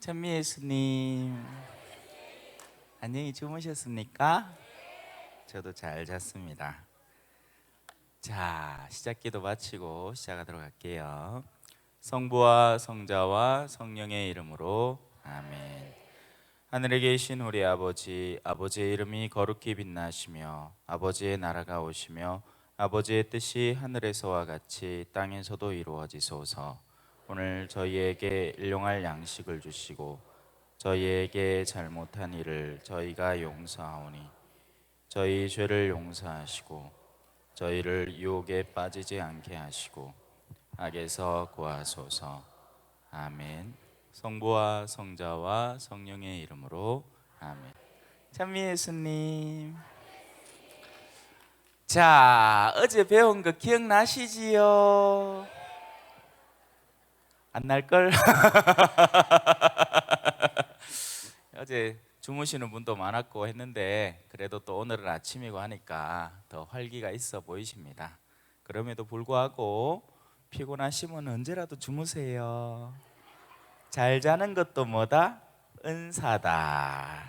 찬미 예수님, 안녕히 주무셨습니까? 저도 잘 잤습니다. 자, 시작 기도 마치고 시작하도록 할게요. 성부와 성자와 성령의 이름으로 아멘. 하늘에 계신 우리 아버지, 아버지의 이름이 거룩히 빛나시며 아버지의 나라가 오시며 아버지의 뜻이 하늘에서와 같이 땅에서도 이루어지소서. 오늘 저희에게 일용할 양식을 주시고 저희에게 잘못한 일을 저희가 용서하오니 저희 죄를 용서하시고 저희를 유혹에 빠지지 않게 하시고 악에서 구하소서. 아멘. 성부와 성자와 성령의 이름으로 아멘. 찬미 예수님, 자, 어제 배운 거 기억나시지요? 안 날걸? 어제 주무시는 분도 많았고 했는데 그래도 또 오늘은 아침이고 하니까 더 활기가 있어 보이십니다. 그럼에도 불구하고 피곤하시면 언제라도 주무세요. 잘 자는 것도 뭐다? 은사다.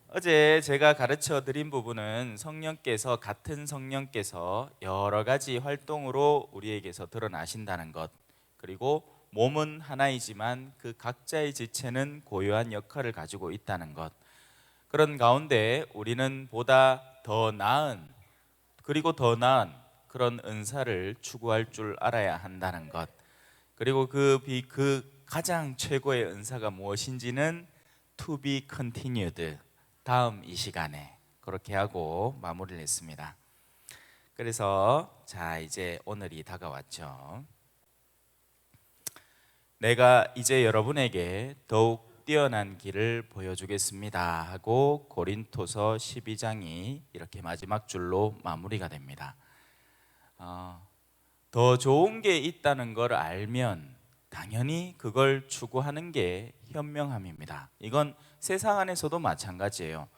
어제 제가 가르쳐 드린 부분은 같은 성령께서 여러 가지 활동으로 우리에게서 드러나신다는 것, 그리고 몸은 하나이지만 그 각자의 지체는 고유한 역할을 가지고 있다는 것, 그런 가운데 우리는 보다 더 나은 그리고 더 나은 그런 은사를 추구할 줄 알아야 한다는 것, 그리고 그 가장 최고의 은사가 무엇인지는 to be continued, 다음 이 시간에 그렇게 하고 마무리를 했습니다. 그래서 자, 이제 오늘이 다가왔죠. 내가 이제 여러분에게 더욱 뛰어난 길을 보여주겠습니다 하고 고린토서 12장이 이렇게 마지막 줄로 마무리가 됩니다. 더 좋은 게 있다는 걸 알면 당연히 그걸 추구하는 게 현명함입니다. 이건 세상 안에서도 마찬가지예요.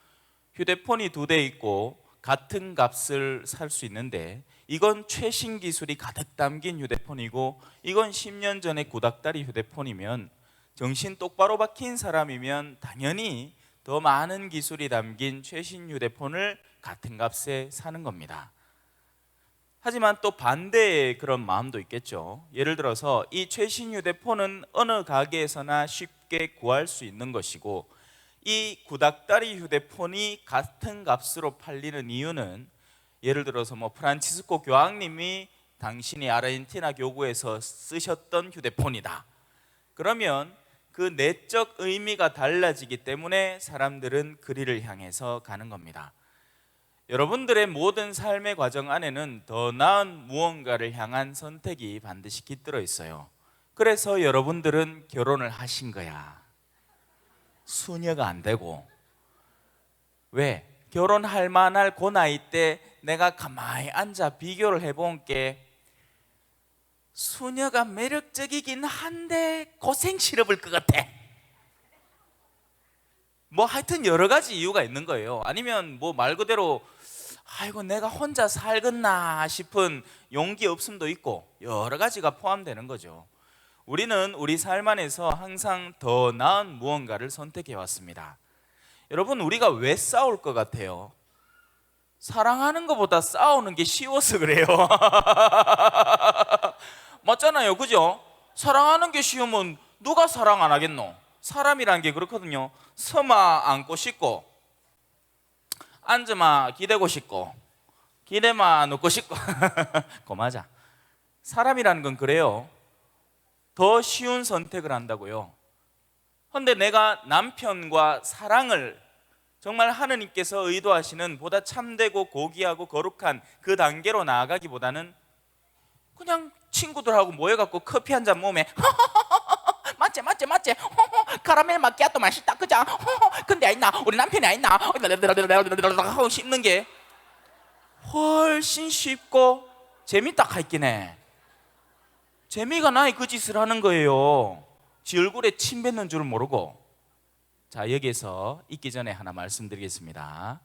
휴대폰이 2대 있고 같은 값을 살 수 있는데 이건 최신 기술이 가득 담긴 휴대폰이고 이건 10년 전에 구닥다리 휴대폰이면, 정신 똑바로 박힌 사람이면 당연히 더 많은 기술이 담긴 최신 휴대폰을 같은 값에 사는 겁니다. 하지만 또 반대의 그런 마음도 있겠죠. 예를 들어서 이 최신 휴대폰은 어느 가게에서나 쉽게 구할 수 있는 것이고 이 구닥다리 휴대폰이 같은 값으로 팔리는 이유는, 예를 들어서 프란치스코 교황님이 당신이 아르헨티나 교구에서 쓰셨던 휴대폰이다. 그러면 그 내적 의미가 달라지기 때문에 사람들은 그리를 향해서 가는 겁니다. 여러분들의 모든 삶의 과정 안에는 더 나은 무언가를 향한 선택이 반드시 깃들어 있어요. 그래서 여러분들은 결혼을 하신 거야. 수녀가 안 되고. 왜? 결혼할 만할 그 나이 때 내가 가만히 앉아 비교를 해본 게 수녀가 매력적이긴 한데 고생 시럽을 것 같아. 하여튼 여러 가지 이유가 있는 거예요. 아니면 말 그대로 아이고 내가 혼자 살겠나 싶은 용기 없음도 있고 여러 가지가 포함되는 거죠. 우리는 우리 삶 안에서 항상 더 나은 무언가를 선택해 왔습니다. 여러분, 우리가 왜 싸울 것 같아요? 사랑하는 것보다 싸우는 게 쉬워서 그래요. 맞잖아요, 그죠? 사랑하는 게 쉬우면 누가 사랑 안 하겠노? 사람이란 게 그렇거든요. 서마 안고 싶고 앉으마 기대고 싶고 기대마 눕고 싶고 그거 맞아. 사람이라는 건 그래요. 더 쉬운 선택을 한다고요. 그런데 내가 남편과 사랑을 정말 하느님께서 의도하시는 보다 참되고 고귀하고 거룩한 그 단계로 나아가기보다는 그냥 친구들하고 모여갖고 커피 한 잔 몸에 맞지 맞지 맞지 카라멜 마키아토 맛있다 그죠? 근데 있나 우리 남편이 있나 하고 씹는 게 훨씬 쉽고 재밌다 하있긴 해. 재미가 나이 그 짓을 하는 거예요. 지 얼굴에 침 뱉는 줄 모르고. 자, 여기에서 있기 전에 하나 말씀드리겠습니다.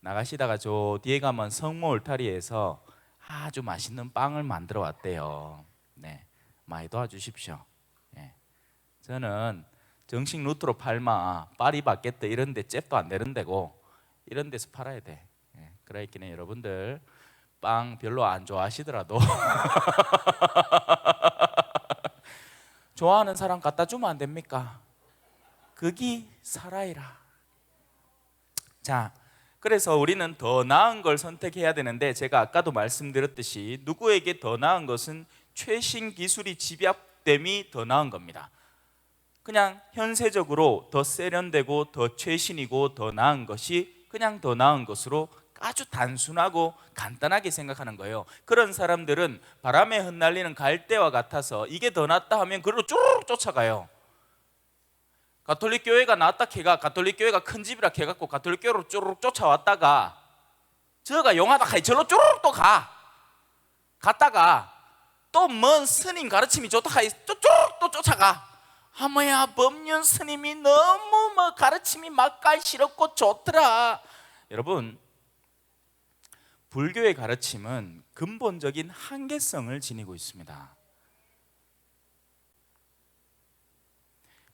나가시다가 저 뒤에 가면 성모 울타리에서 아주 맛있는 빵을 만들어 왔대요. 네, 많이 도와주십시오. 네. 저는 정식 루트로 팔마, 파리바게뜨 이런 데 잽도 안 되는 데고 이런 데서 팔아야 돼. 그러니까 여러분들 빵 별로 안 좋아하시더라도 좋아하는 사람 갖다 주면 안 됩니까? 그게 사랑이라. 자, 그래서 우리는 더 나은 걸 선택해야 되는데, 제가 아까도 말씀드렸듯이 누구에게 더 나은 것은 최신 기술이 집약됨이 더 나은 겁니다. 그냥 현세적으로 더 세련되고 더 최신이고 더 나은 것이 그냥 더 나은 것으로 아주 단순하고 간단하게 생각하는 거예요. 그런 사람들은 바람에 흩날리는 갈대와 같아서 이게 더 낫다 하면 그걸로 쭈르륵 쫓아가요. 가톨릭 교회가 낫다 캐가 가톨릭 교회가 큰 집이라 캐갖고 가톨릭 교회로 쭈르륵 쫓아왔다가 저가 용하다 카이 절로 쭈르륵 또 갔다가 또 먼 스님 가르침이 좋다 카이 쭈르륵 또 쫓아가. 하모야 법륜 스님이 너무 가르침이 맛깔스럽고 좋더라. 여러분, 불교의 가르침은 근본적인 한계성을 지니고 있습니다.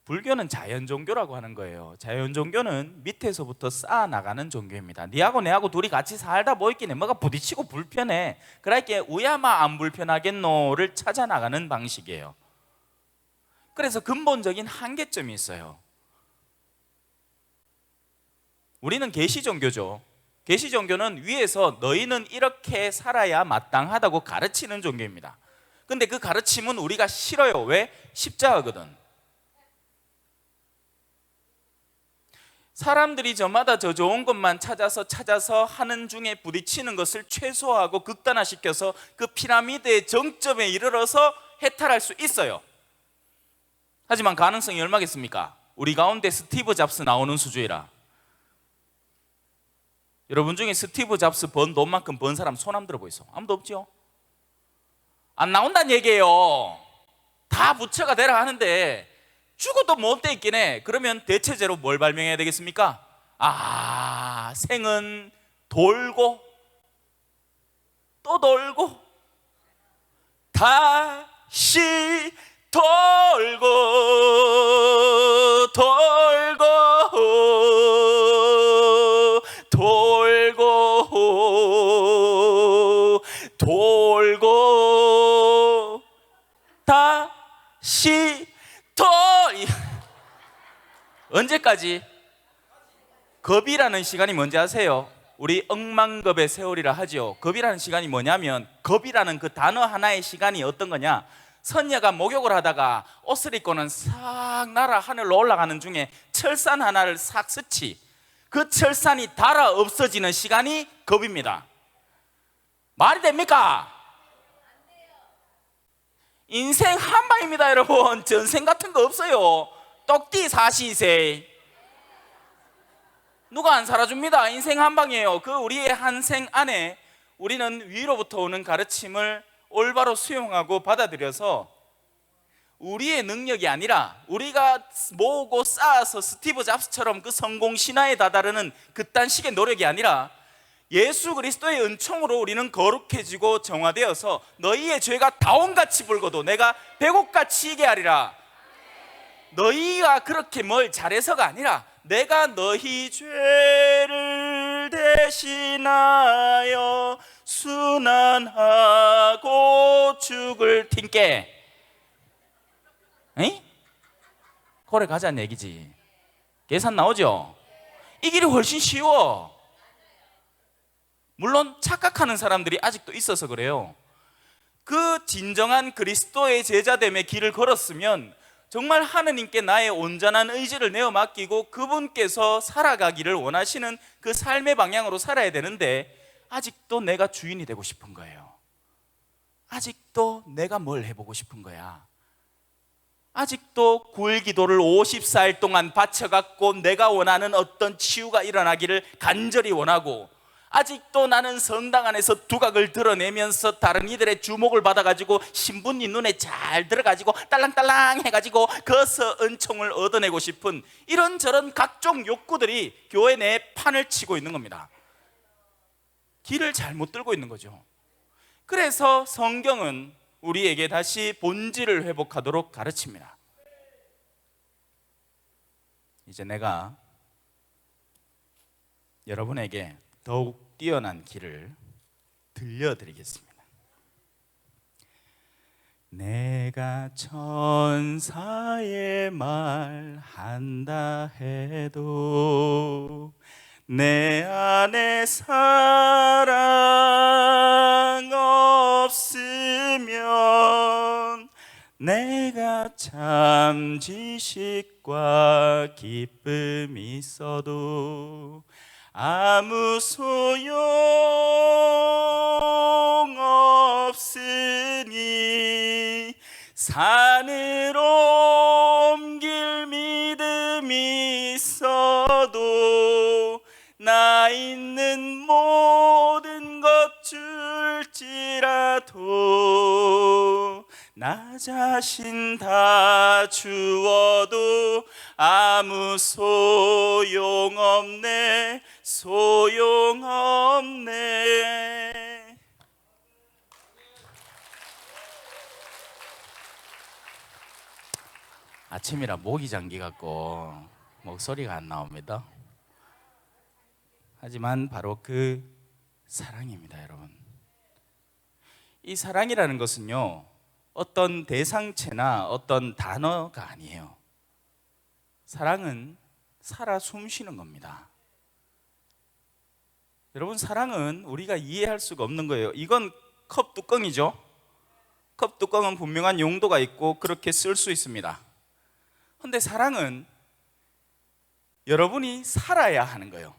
불교는 자연 종교라고 하는 거예요. 자연 종교는 밑에서부터 쌓아 나가는 종교입니다. 니하고 내하고 둘이 같이 살다 보이긴 해. 뭐가 부딪히고 불편해. 그러니까 우야마 안 불편하겠노를 찾아 나가는 방식이에요. 그래서 근본적인 한계점이 있어요. 우리는 계시 종교죠. 계시 종교는 위에서 너희는 이렇게 살아야 마땅하다고 가르치는 종교입니다. 근데 그 가르침은 우리가 싫어요. 왜? 십자가거든. 사람들이 저마다 저 좋은 것만 찾아서 하는 중에 부딪히는 것을 최소화하고 극단화시켜서 그 피라미드의 정점에 이르러서 해탈할 수 있어요. 하지만 가능성이 얼마겠습니까? 우리 가운데 스티브 잡스 나오는 수준이라. 여러분 중에 스티브 잡스 번 돈만큼 번 사람 손 한번 들어보이소. 아무도 없죠? 안 나온다는 얘기예요. 다 부처가 되라 하는데 죽어도 못 돼 있긴 해. 그러면 대체제로 뭘 발명해야 되겠습니까? 생은 돌고 또 돌고 다시 돌고 다시 언제까지? 겁이라는 시간이 뭔지 아세요? 우리 억만겁의 세월이라 하죠. 겁이라는 시간이 뭐냐면, 겁이라는 그 단어 하나의 시간이 어떤 거냐, 선녀가 목욕을 하다가 옷을 입고는 싹 날아 하늘로 올라가는 중에 철산 하나를 싹 스치, 그 철산이 닳아 없어지는 시간이 겁입니다. 말이 됩니까? 인생 한 방입니다, 여러분. 전생 같은 거 없어요. 똑띠 사시세. 누가 안 살아줍니다. 인생 한 방이에요. 그 우리의 한 생 안에 우리는 위로부터 오는 가르침을 올바로 수용하고 받아들여서 우리의 능력이 아니라 우리가 모으고 쌓아서 스티브 잡스처럼 그 성공 신화에 다다르는 그딴 식의 노력이 아니라 예수 그리스도의 은총으로 우리는 거룩해지고 정화되어서 너희의 죄가 다온같이 불고도 내가 백옥같이 이게 하리라. 너희가 그렇게 뭘 잘해서가 아니라 내가 너희 죄를 대신하여 순환하고 죽을 팀께. 에이? 거래 가자는 얘기지. 계산 나오죠? 이 길이 훨씬 쉬워. 물론 착각하는 사람들이 아직도 있어서 그래요. 그 진정한 그리스도의 제자됨의 길을 걸었으면 정말 하느님께 나의 온전한 의지를 내어 맡기고 그분께서 살아가기를 원하시는 그 삶의 방향으로 살아야 되는데, 아직도 내가 주인이 되고 싶은 거예요. 아직도 내가 뭘 해보고 싶은 거야. 아직도 9일 기도를 54일 동안 바쳐갖고 내가 원하는 어떤 치유가 일어나기를 간절히 원하고, 아직도 나는 성당 안에서 두각을 드러내면서 다른 이들의 주목을 받아가지고 신부님 눈에 잘 들어가지고 딸랑딸랑 해가지고 거기서 은총을 얻어내고 싶은 이런저런 각종 욕구들이 교회 내에 판을 치고 있는 겁니다. 길을 잘못 들고 있는 거죠. 그래서 성경은 우리에게 다시 본질을 회복하도록 가르칩니다. 이제 내가 여러분에게 더욱 뛰어난 길을 들려드리겠습니다. 내가 천사의 말 한다 해도 내 안에 사랑 없으면 내가 참 지식과 기쁨 있어도 아무 소용 없으니 산으로 옮길 믿음이 있어도 나 있는 모든 것 줄지라도 나 자신 다 주어도 아무 소용없네 소용없네. 아침이라 모기 잠기 같고 목소리가 안 나옵니다. 하지만 바로 그 사랑입니다, 여러분. 이 사랑이라는 것은요, 어떤 대상체나 어떤 단어가 아니에요. 사랑은 살아 숨쉬는 겁니다. 여러분, 사랑은 우리가 이해할 수가 없는 거예요. 이건 컵 뚜껑이죠. 컵 뚜껑은 분명한 용도가 있고 그렇게 쓸 수 있습니다. 그런데 사랑은 여러분이 살아야 하는 거예요.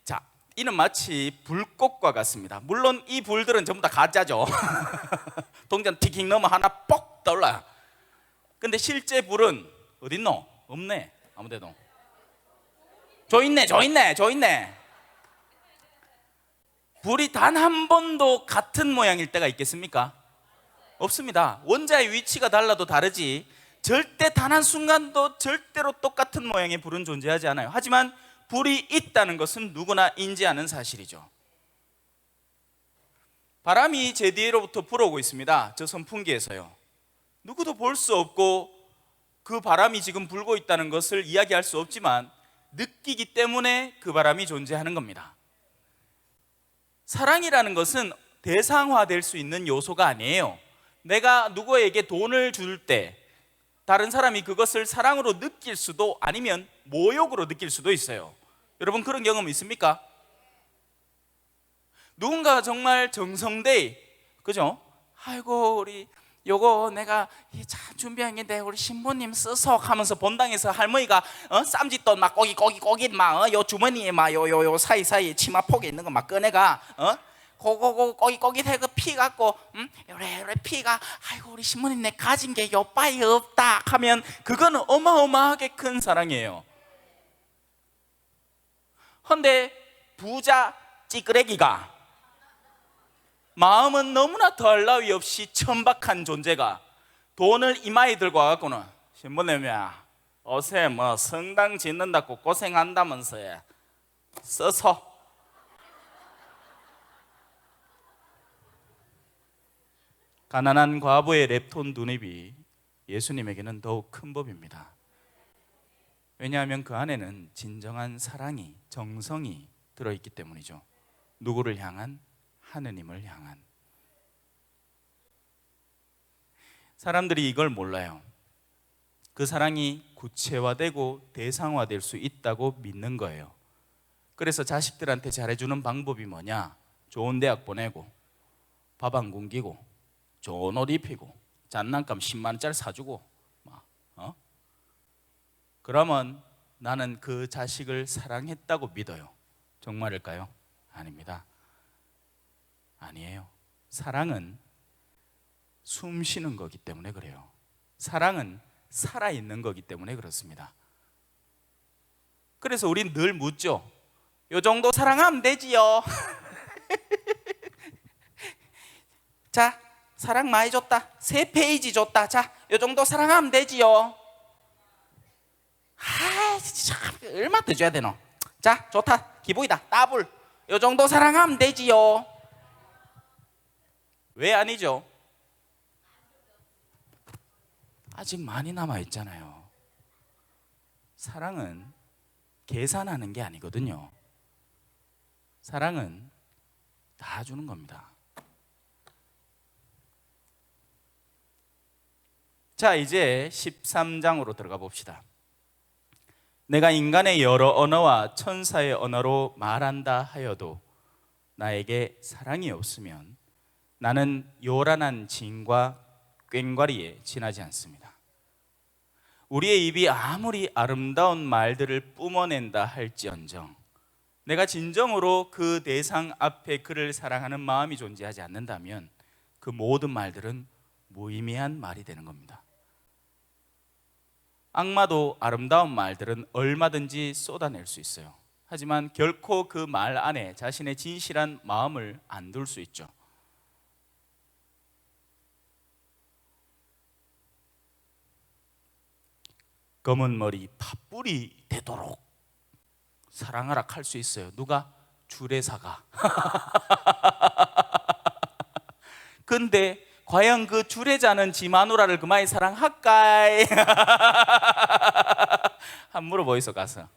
자, 이는 마치 불꽃과 같습니다. 물론 이 불들은 전부 다 가짜죠. 동전 틱틱 넣으면 하나 뻑 떠올라요. 근데 실제 불은 어딨노? 없네, 아무데도. 저 있네. 불이 단 한 번도 같은 모양일 때가 있겠습니까? 없습니다. 원자의 위치가 달라도 다르지 절대 단 한순간도 절대로 똑같은 모양의 불은 존재하지 않아요. 하지만 불이 있다는 것은 누구나 인지하는 사실이죠. 바람이 제 뒤로부터 불어오고 있습니다. 저 선풍기에서요. 누구도 볼 수 없고 그 바람이 지금 불고 있다는 것을 이야기할 수 없지만 느끼기 때문에 그 바람이 존재하는 겁니다. 사랑이라는 것은 대상화될 수 있는 요소가 아니에요. 내가 누구에게 돈을 줄 때 다른 사람이 그것을 사랑으로 느낄 수도 아니면 모욕으로 느낄 수도 있어요. 여러분, 그런 경험 있습니까? 누군가 정말 정성되이, 그죠? 아이고, 우리 요거 내가 참 준비한 게인데 우리 신부님 써서 하면서 본당에서 할머니가 쌈짓돈 막 고기 막 요 주머니에 막 요 사이사이 치마폭에 있는 거 막 꺼내가 고고 고기 해그 피 갖고 요래 피가 아이고 우리 신부님 내 가진 게 요빠이 없다 하면 그거는 어마어마하게 큰 사랑이에요. 근데 부자 찌끄레기가 마음은 너무나 더할 나위 없이 천박한 존재가 돈을 이마에 들고 와갖고는 신부님이야 어세 뭐 성당 짓는다고 고생한다면서 써서 가난한 과부의 랩톤 두뇌비 예수님에게는 더욱 큰 법입니다. 왜냐하면 그 안에는 진정한 사랑이, 정성이 들어있기 때문이죠. 누구를 향한? 하느님을 향한. 사람들이 이걸 몰라요. 그 사랑이 구체화되고 대상화될 수 있다고 믿는 거예요. 그래서 자식들한테 잘해주는 방법이 뭐냐? 좋은 대학 보내고 밥 안 굶기고 좋은 옷 입히고 장난감 10만 원짜리 사주고 그러면 나는 그 자식을 사랑했다고 믿어요. 정말일까요? 아닙니다. 아니에요. 사랑은 숨 쉬는 거기 때문에 그래요. 사랑은 살아있는 거기 때문에 그렇습니다. 그래서 우린 늘 묻죠. 요 정도 사랑하면 되지요. 자, 사랑 많이 줬다. 3페이지 줬다. 자, 요 정도 사랑하면 되지요. 아, 진짜 얼마 더 줘야 되노? 자, 좋다. 기분이다. 따블. 요 정도 사랑하면 되지요. 왜 아니죠? 아직 많이 남아 있잖아요. 사랑은 계산하는 게 아니거든요. 사랑은 다 주는 겁니다. 자, 이제 13장으로 들어가 봅시다. 내가 인간의 여러 언어와 천사의 언어로 말한다 하여도 나에게 사랑이 없으면 나는 요란한 진과 꽹과리에 지나지 않습니다. 우리의 입이 아무리 아름다운 말들을 뿜어낸다 할지언정 내가 진정으로 그 대상 앞에 그를 사랑하는 마음이 존재하지 않는다면 그 모든 말들은 무의미한 말이 되는 겁니다. 악마도 아름다운 말들은 얼마든지 쏟아낼 수 있어요. 하지만 결코 그 말 안에 자신의 진실한 마음을 안 둘 수 있죠. 검은 머리 팥불이 되도록 사랑하라 할 수 있어요. 누가? 주례사가. 근데 과연 그 주례자는 지 마누라를 그마이 사랑할까이? 한 물어보이소 가서.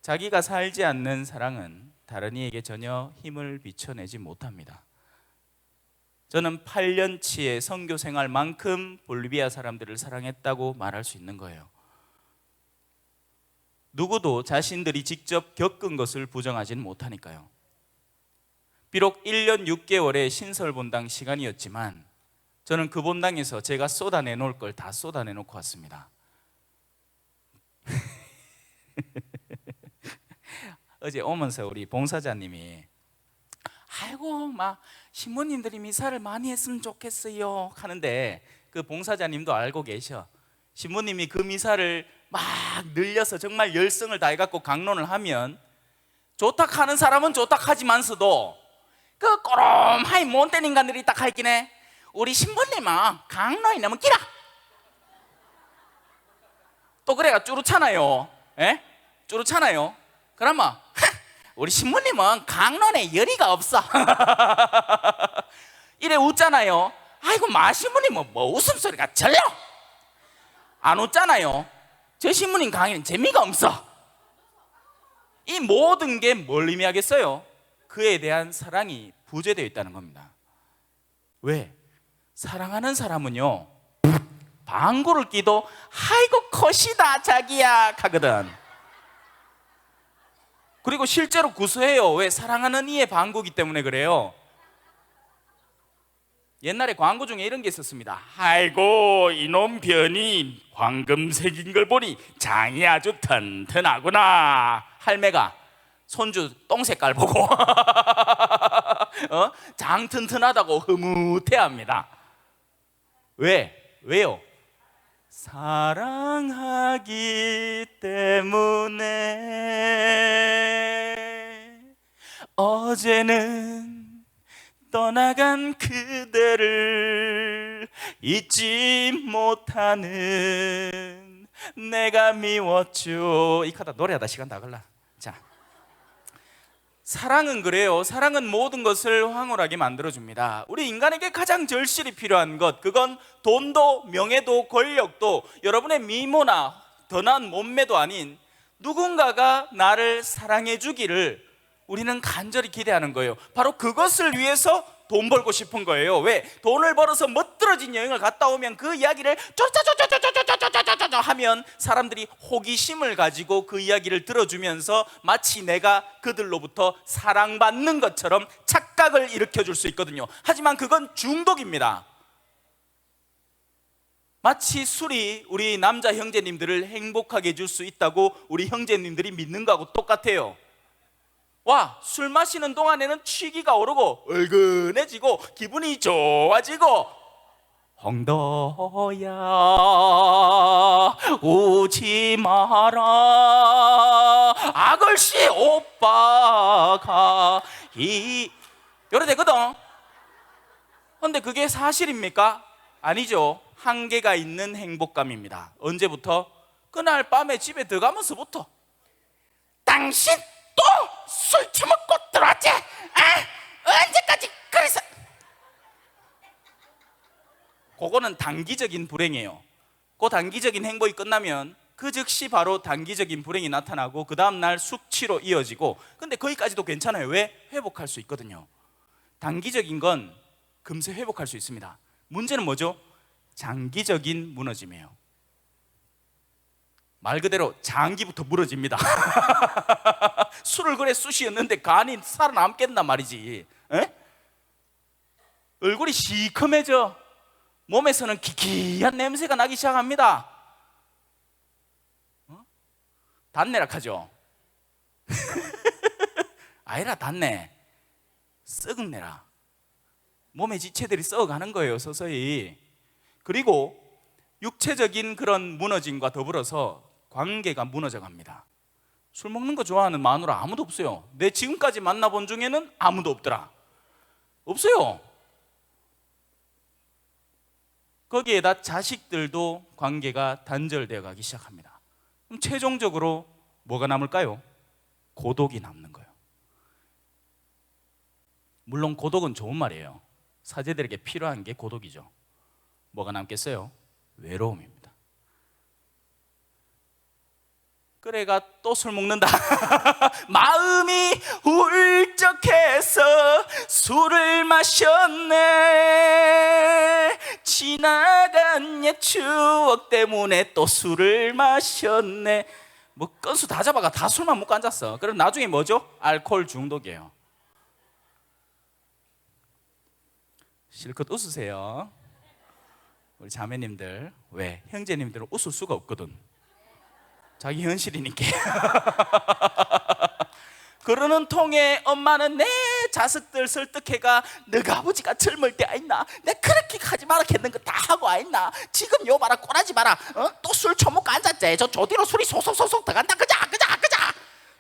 자기가 살지 않는 사랑은 다른 이에게 전혀 힘을 비춰내지 못합니다. 저는 8년치의 선교 생활만큼 볼리비아 사람들을 사랑했다고 말할 수 있는 거예요. 누구도 자신들이 직접 겪은 것을 부정하지는 못하니까요. 비록 1년 6개월의 신설 본당 시간이었지만 저는 그 본당에서 제가 쏟아내놓을 걸 다 쏟아내놓고 왔습니다. 어제 오면서 우리 봉사자님이 아이고 막 신부님들이 미사를 많이 했으면 좋겠어요 하는데 그 봉사자님도 알고 계셔. 신부님이 그 미사를 막 늘려서 정말 열성을 다해갖고 강론을 하면 좋다 하는 사람은 좋다 하지만서도 그 꼬롬하이 못된 인간들이 딱 할긴 해. 우리 신부님은 강론이 너무 길어. 또 그래가 쭈루차나요. 예? 쭈루차나요. 그러면 우리 신부님은 강론에 열의가 없어. 이래 웃잖아요. 아이고 마신부님은 뭐 웃음소리가 절로 안 웃잖아요. 저 신부님 강의는 재미가 없어. 이 모든 게 뭘 의미하겠어요? 그에 대한 사랑이 부재되어 있다는 겁니다. 왜? 사랑하는 사람은요 방구를 끼도 아이고 컷이다 자기야 하거든. 그리고 실제로 구수해요. 왜? 사랑하는 이의 방구기 때문에 그래요. 옛날에 광고 중에 이런 게 있었습니다. 아이고 이놈 변이 황금색인 걸 보니 장이 아주 튼튼하구나. 할매가 손주 똥 색깔 보고 장 튼튼하다고 흐뭇해합니다. 왜? 왜요? 사랑하기 때문에. 어제는 떠나간 그대를 잊지 못하는 내가 미웠죠. 이 카다 노래하다 시간 다 걸라. 자, 사랑은 그래요. 사랑은 모든 것을 황홀하게 만들어줍니다. 우리 인간에게 가장 절실히 필요한 것, 그건 돈도 명예도 권력도 여러분의 미모나 더 나은 몸매도 아닌 누군가가 나를 사랑해 주기를 우리는 간절히 기대하는 거예요. 바로 그것을 위해서 돈 벌고 싶은 거예요. 왜? 돈을 벌어서 멋들어진 여행을 갔다 오면 그 이야기를 쪼쪼쪼쪼쪼쪼쪼쪼쪼 하면 사람들이 호기심을 가지고 그 이야기를 들어주면서 마치 내가 그들로부터 사랑받는 것처럼 착각을 일으켜줄 수 있거든요. 하지만 그건 중독입니다. 마치 술이 우리 남자 형제님들을 행복하게 해줄 수 있다고 우리 형제님들이 믿는 거하고 똑같아요. 와, 술 마시는 동안에는 취기가 오르고 얼근해지고 기분이 좋아지고 홍도야 오지 마라 아글씨 오빠가 이래 되거든. 근데 그게 사실입니까? 아니죠. 한계가 있는 행복감입니다. 언제부터? 그날 밤에 집에 들어가면서부터. 당신 또 술 처먹고 들어왔지? 언제까지 그래서 그거는 단기적인 불행이에요. 그 단기적인 행복이 끝나면 그 즉시 바로 단기적인 불행이 나타나고 그 다음날 숙취로 이어지고, 근데 거기까지도 괜찮아요. 왜? 회복할 수 있거든요. 단기적인 건 금세 회복할 수 있습니다. 문제는 뭐죠? 장기적인 무너짐이에요. 말 그대로 장기부터 무너집니다. 술을 그래 쑤시었는데 간이 살아남겠단 말이지. 에? 얼굴이 시커매져. 몸에서는 기키한 냄새가 나기 시작합니다. 단내락 하죠. 아이라 단내, 썩은내라. 몸의 지체들이 썩어가는 거예요, 서서히. 그리고 육체적인 그런 무너짐과 더불어서 관계가 무너져 갑니다. 술 먹는 거 좋아하는 마누라 아무도 없어요. 내 지금까지 만나본 중에는 아무도 없더라. 없어요. 거기에다 자식들도 관계가 단절되어 가기 시작합니다. 그럼 최종적으로 뭐가 남을까요? 고독이 남는 거예요. 물론 고독은 좋은 말이에요. 사제들에게 필요한 게 고독이죠. 뭐가 남겠어요? 외로움입니다. 그래가 또 술 먹는다. 마음이 울적해서 술을 마셨네. 지나간 옛 추억 때문에 또 술을 마셨네. 뭐 건수 다 잡아가 다 술만 먹고 앉았어. 그럼 나중에 뭐죠? 알코올 중독이에요. 실컷 웃으세요. 우리 자매님들. 왜? 형제님들은 웃을 수가 없거든. 자기 현실이니까. 그러는 통에 엄마는 내 자식들 설득해가 너가 아버지가 젊을 때 아있나? 내 그렇게 하지 마라 했는 거 다 하고 아있나? 지금 요 봐라 꼬라지 마라. 또 술 처먹고 앉았지. 저 조디로 술이 소속소속 들어간다. 그자.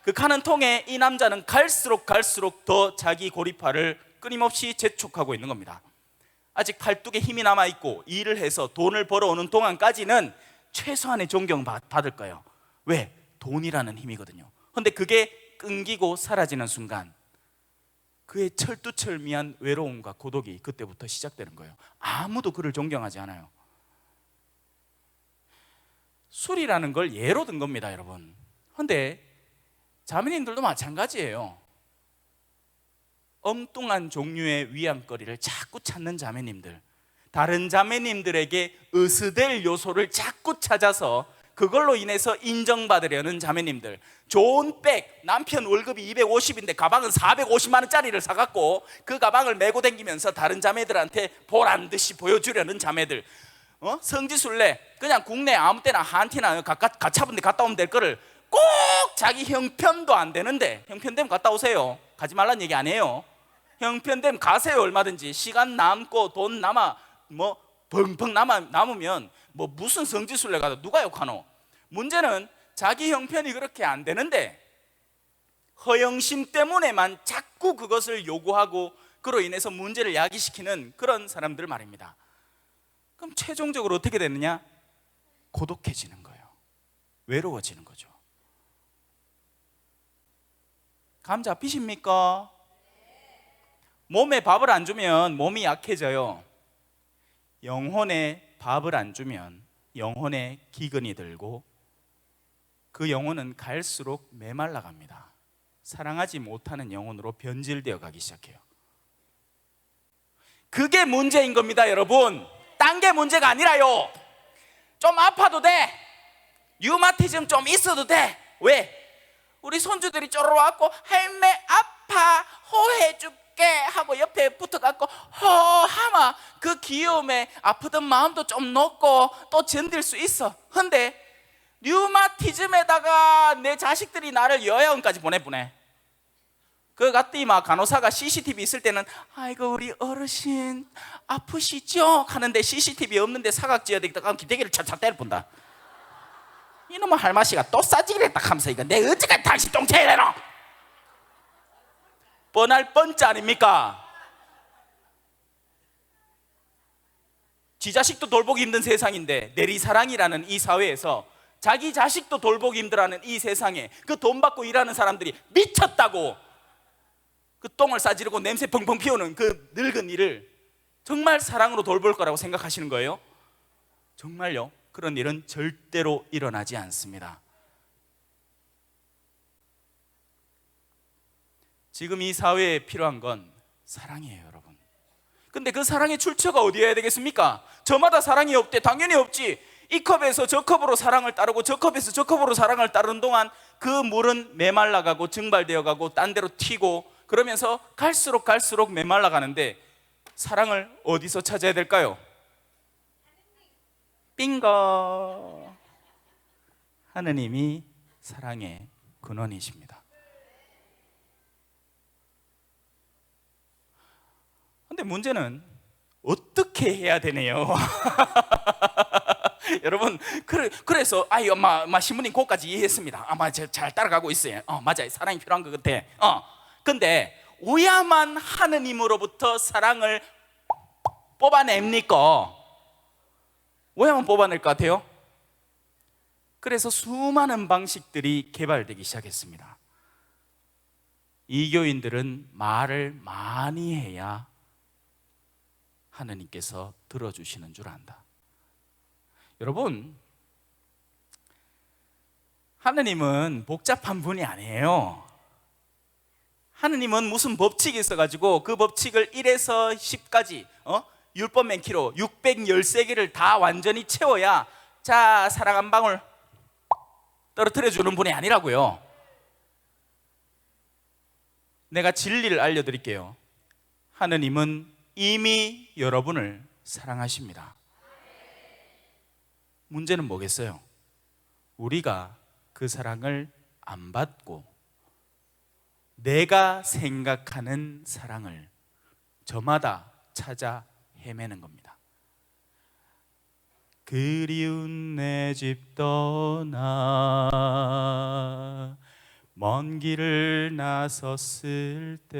그 가는 통에 이 남자는 갈수록 더 자기 고리파를 끊임없이 재촉하고 있는 겁니다. 아직 팔뚝에 힘이 남아있고 일을 해서 돈을 벌어오는 동안까지는 최소한의 존경받을 거예요. 왜? 돈이라는 힘이거든요. 그런데 그게 끊기고 사라지는 순간 그의 철두철미한 외로움과 고독이 그때부터 시작되는 거예요. 아무도 그를 존경하지 않아요. 술이라는 걸 예로 든 겁니다, 여러분. 그런데 자매님들도 마찬가지예요. 엉뚱한 종류의 위안거리를 자꾸 찾는 자매님들, 다른 자매님들에게 으스댈 요소를 자꾸 찾아서 그걸로 인해서 인정받으려는 자매님들, 좋은 백, 남편 월급이 250인데 가방은 450만 원짜리를 사갖고 그 가방을 메고 다니면서 다른 자매들한테 보란듯이 보여주려는 자매들, 성지순례 그냥 국내 아무 때나 한티나 가차분 데 갔다 오면 될 거를 꼭 자기 형편도 안 되는데, 형편되면 갔다 오세요. 가지 말란 얘기 아니에요. 형편되면 가세요. 얼마든지 시간 남고 돈 남아 뭐 벙벙 남으면 뭐 무슨 성지순례 가도 누가 욕하노? 문제는 자기 형편이 그렇게 안 되는데 허영심 때문에만 자꾸 그것을 요구하고 그로 인해서 문제를 야기시키는 그런 사람들 말입니다. 그럼 최종적으로 어떻게 되느냐? 고독해지는 거예요. 외로워지는 거죠. 감 잡히십니까? 몸에 밥을 안 주면 몸이 약해져요. 영혼에 밥을 안 주면 영혼에 기근이 들고 그 영혼은 갈수록 메말라 갑니다. 사랑하지 못하는 영혼으로 변질되어 가기 시작해요. 그게 문제인 겁니다, 여러분. 딴 게 문제가 아니라요. 좀 아파도 돼. 류마티즘 좀 있어도 돼. 왜? 우리 손주들이 쪼르르 왔고 할매 아파 호해줄게 하고 옆에 붙어갖고 허하마 그 귀여움에 아프던 마음도 좀 녹고 또 견딜 수 있어. 근데 류마티즘에다가 내 자식들이 나를 요양원까지 보내. 그 갔더니 막 간호사가 CCTV 있을 때는 아이고 우리 어르신 아프시죠? 하는데 CCTV 없는데 사각지어야 되겠다. 기대기를 차차 때려본다. 이놈의 할마씨가 또 싸지기를 딱 하면서 이거 내 언제까지 당신 똥차에 내노? 뻔할 뻔자 아닙니까? 지 자식도 돌보기 힘든 세상인데 내리사랑이라는 이 사회에서 자기 자식도 돌보기 힘들어하는 이 세상에 그 돈 받고 일하는 사람들이 미쳤다고 그 똥을 싸지르고 냄새 펑펑 피우는 그 늙은 이를 정말 사랑으로 돌볼 거라고 생각하시는 거예요? 정말요? 그런 일은 절대로 일어나지 않습니다. 지금 이 사회에 필요한 건 사랑이에요, 여러분. 근데 그 사랑의 출처가 어디여야 되겠습니까? 저마다 사랑이 없대. 당연히 없지. 이 컵에서 저 컵으로 사랑을 따르고 저 컵에서 저 컵으로 사랑을 따르는 동안 그 물은 메말라가고 증발되어 가고 딴 데로 튀고 그러면서 갈수록 메말라 가는데, 사랑을 어디서 찾아야 될까요? 빙거. 하느님이 사랑의 근원이십니다. 근데 문제는 어떻게 해야 되네요. 여러분, 그래서 엄마 신부님 그것까지 이해했습니다. 아마 잘 따라가고 있어요. 맞아요. 사랑이 필요한 것 같아. 근데 오야만 하느님으로부터 사랑을 뽑아냅니까? 오야만 뽑아낼 것 같아요? 그래서 수많은 방식들이 개발되기 시작했습니다. 이교인들은 말을 많이 해야 하느님께서 들어주시는 줄 안다. 여러분, 하느님은 복잡한 분이 아니에요. 하느님은 무슨 법칙이 있어가지고 그 법칙을 1에서 10까지 율법 맨키로 613개를 다 완전히 채워야 자, 사랑 한 방울 떨어뜨려 주는 분이 아니라고요. 내가 진리를 알려드릴게요. 하느님은 이미 여러분을 사랑하십니다. 문제는 뭐겠어요? 우리가 그 사랑을 안 받고 내가 생각하는 사랑을 저마다 찾아 헤매는 겁니다. 그리운 내 집 떠나 먼 길을 나섰을 때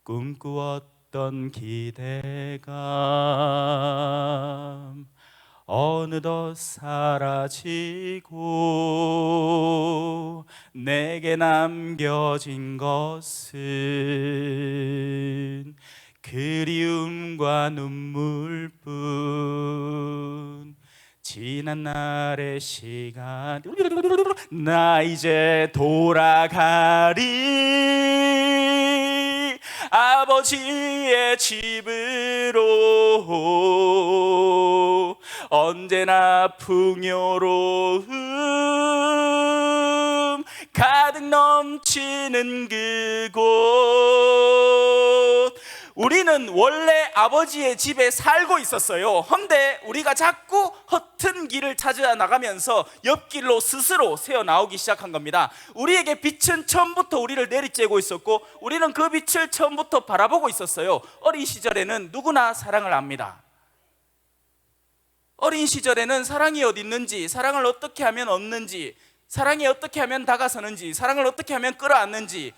꿈꾸었던 기대감 어느덧 사라지고 내게 남겨진 것은 그리움과 눈물뿐. 지난 날의 시간 나 이제 돌아가리 아버지의 집으로 언제나 풍요로움 가득 넘치는 그곳. 우리는 원래 아버지의 집에 살고 있었어요. 헌데 우리가 자꾸 허튼 길을 찾아 나가면서 옆길로 스스로 새어 나오기 시작한 겁니다. 우리에게 빛은 처음부터 우리를 내리쬐고 있었고 우리는 그 빛을 처음부터 바라보고 있었어요. 어린 시절에는 누구나 사랑을 압니다. 어린 시절에는 사랑이 어디 있는지, 사랑을 어떻게 하면 얻는지, 사랑이 어떻게 하면 다가서는지, 사랑을 어떻게 하면 끌어안는지,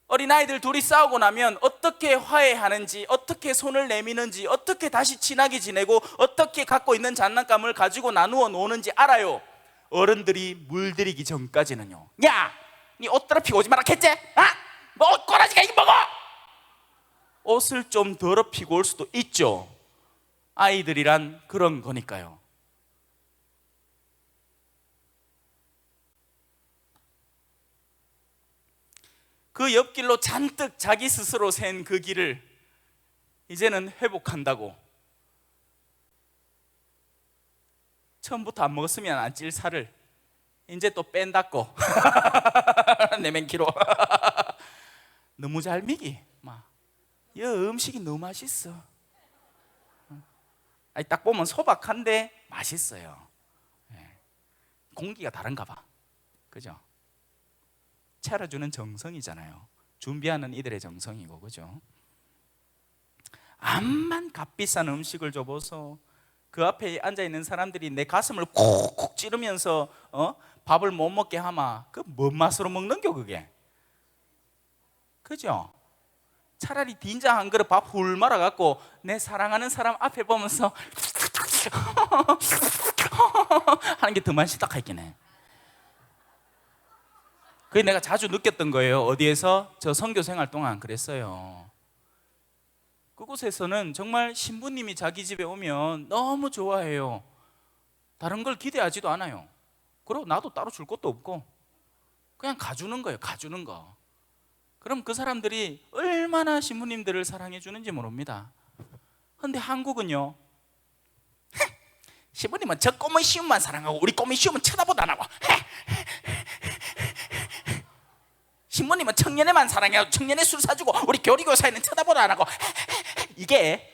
어린아이들 둘이 싸우고 나면 어떻게 화해하는지, 어떻게 손을 내미는지, 어떻게 다시 친하게 지내고 어떻게 갖고 있는 장난감을 가지고 나누어 노는지 알아요. 어른들이 물들이기 전까지는요. 야! 니 옷 더럽히고 오지 마라 했지? 뭐 옷 꼬라지가 이거 먹어! 옷을 좀 더럽히고 올 수도 있죠. 아이들이란 그런 거니까요. 그 옆길로 잔뜩 자기 스스로 센 그 길을 이제는 회복한다고 처음부터 안 먹었으면 안 찔 살을 이제 또 뺀다고 내맨키로 너무 잘 미기 막. 이 음식이 너무 맛있어. 아니, 딱 보면 소박한데 맛있어요. 공기가 다른가 봐. 그죠? 차려주는 정성이잖아요. 준비하는 이들의 정성이고, 그죠? 암만 값비싼 음식을 줘봐서 그 앞에 앉아있는 사람들이 내 가슴을 콕콕 찌르면서 밥을 못 먹게 하마. 그 뭔 맛으로 먹는겨 그게? 그죠? 차라리 딘자 한 그릇 밥 훌 말아갖고 내 사랑하는 사람 앞에 보면서 하는 게 더 맛있다 했긴 해. 그게 내가 자주 느꼈던 거예요. 어디에서? 저 선교 생활 동안 그랬어요. 그곳에서는 정말 신부님이 자기 집에 오면 너무 좋아해요. 다른 걸 기대하지도 않아요. 그리고 나도 따로 줄 것도 없고 그냥 가주는 거예요. 가주는 거. 그럼 그 사람들이 얼마나 신부님들을 사랑해 주는지 모릅니다. 그런데 한국은요, 신부님은 저 꼬문 시움만 사랑하고 우리 꼬문 시움은 쳐다보도 안 하고, 신부님은 청년회만 사랑하고 청년회 술 사주고 우리 교리교사에는 쳐다보도 안 하고. 이게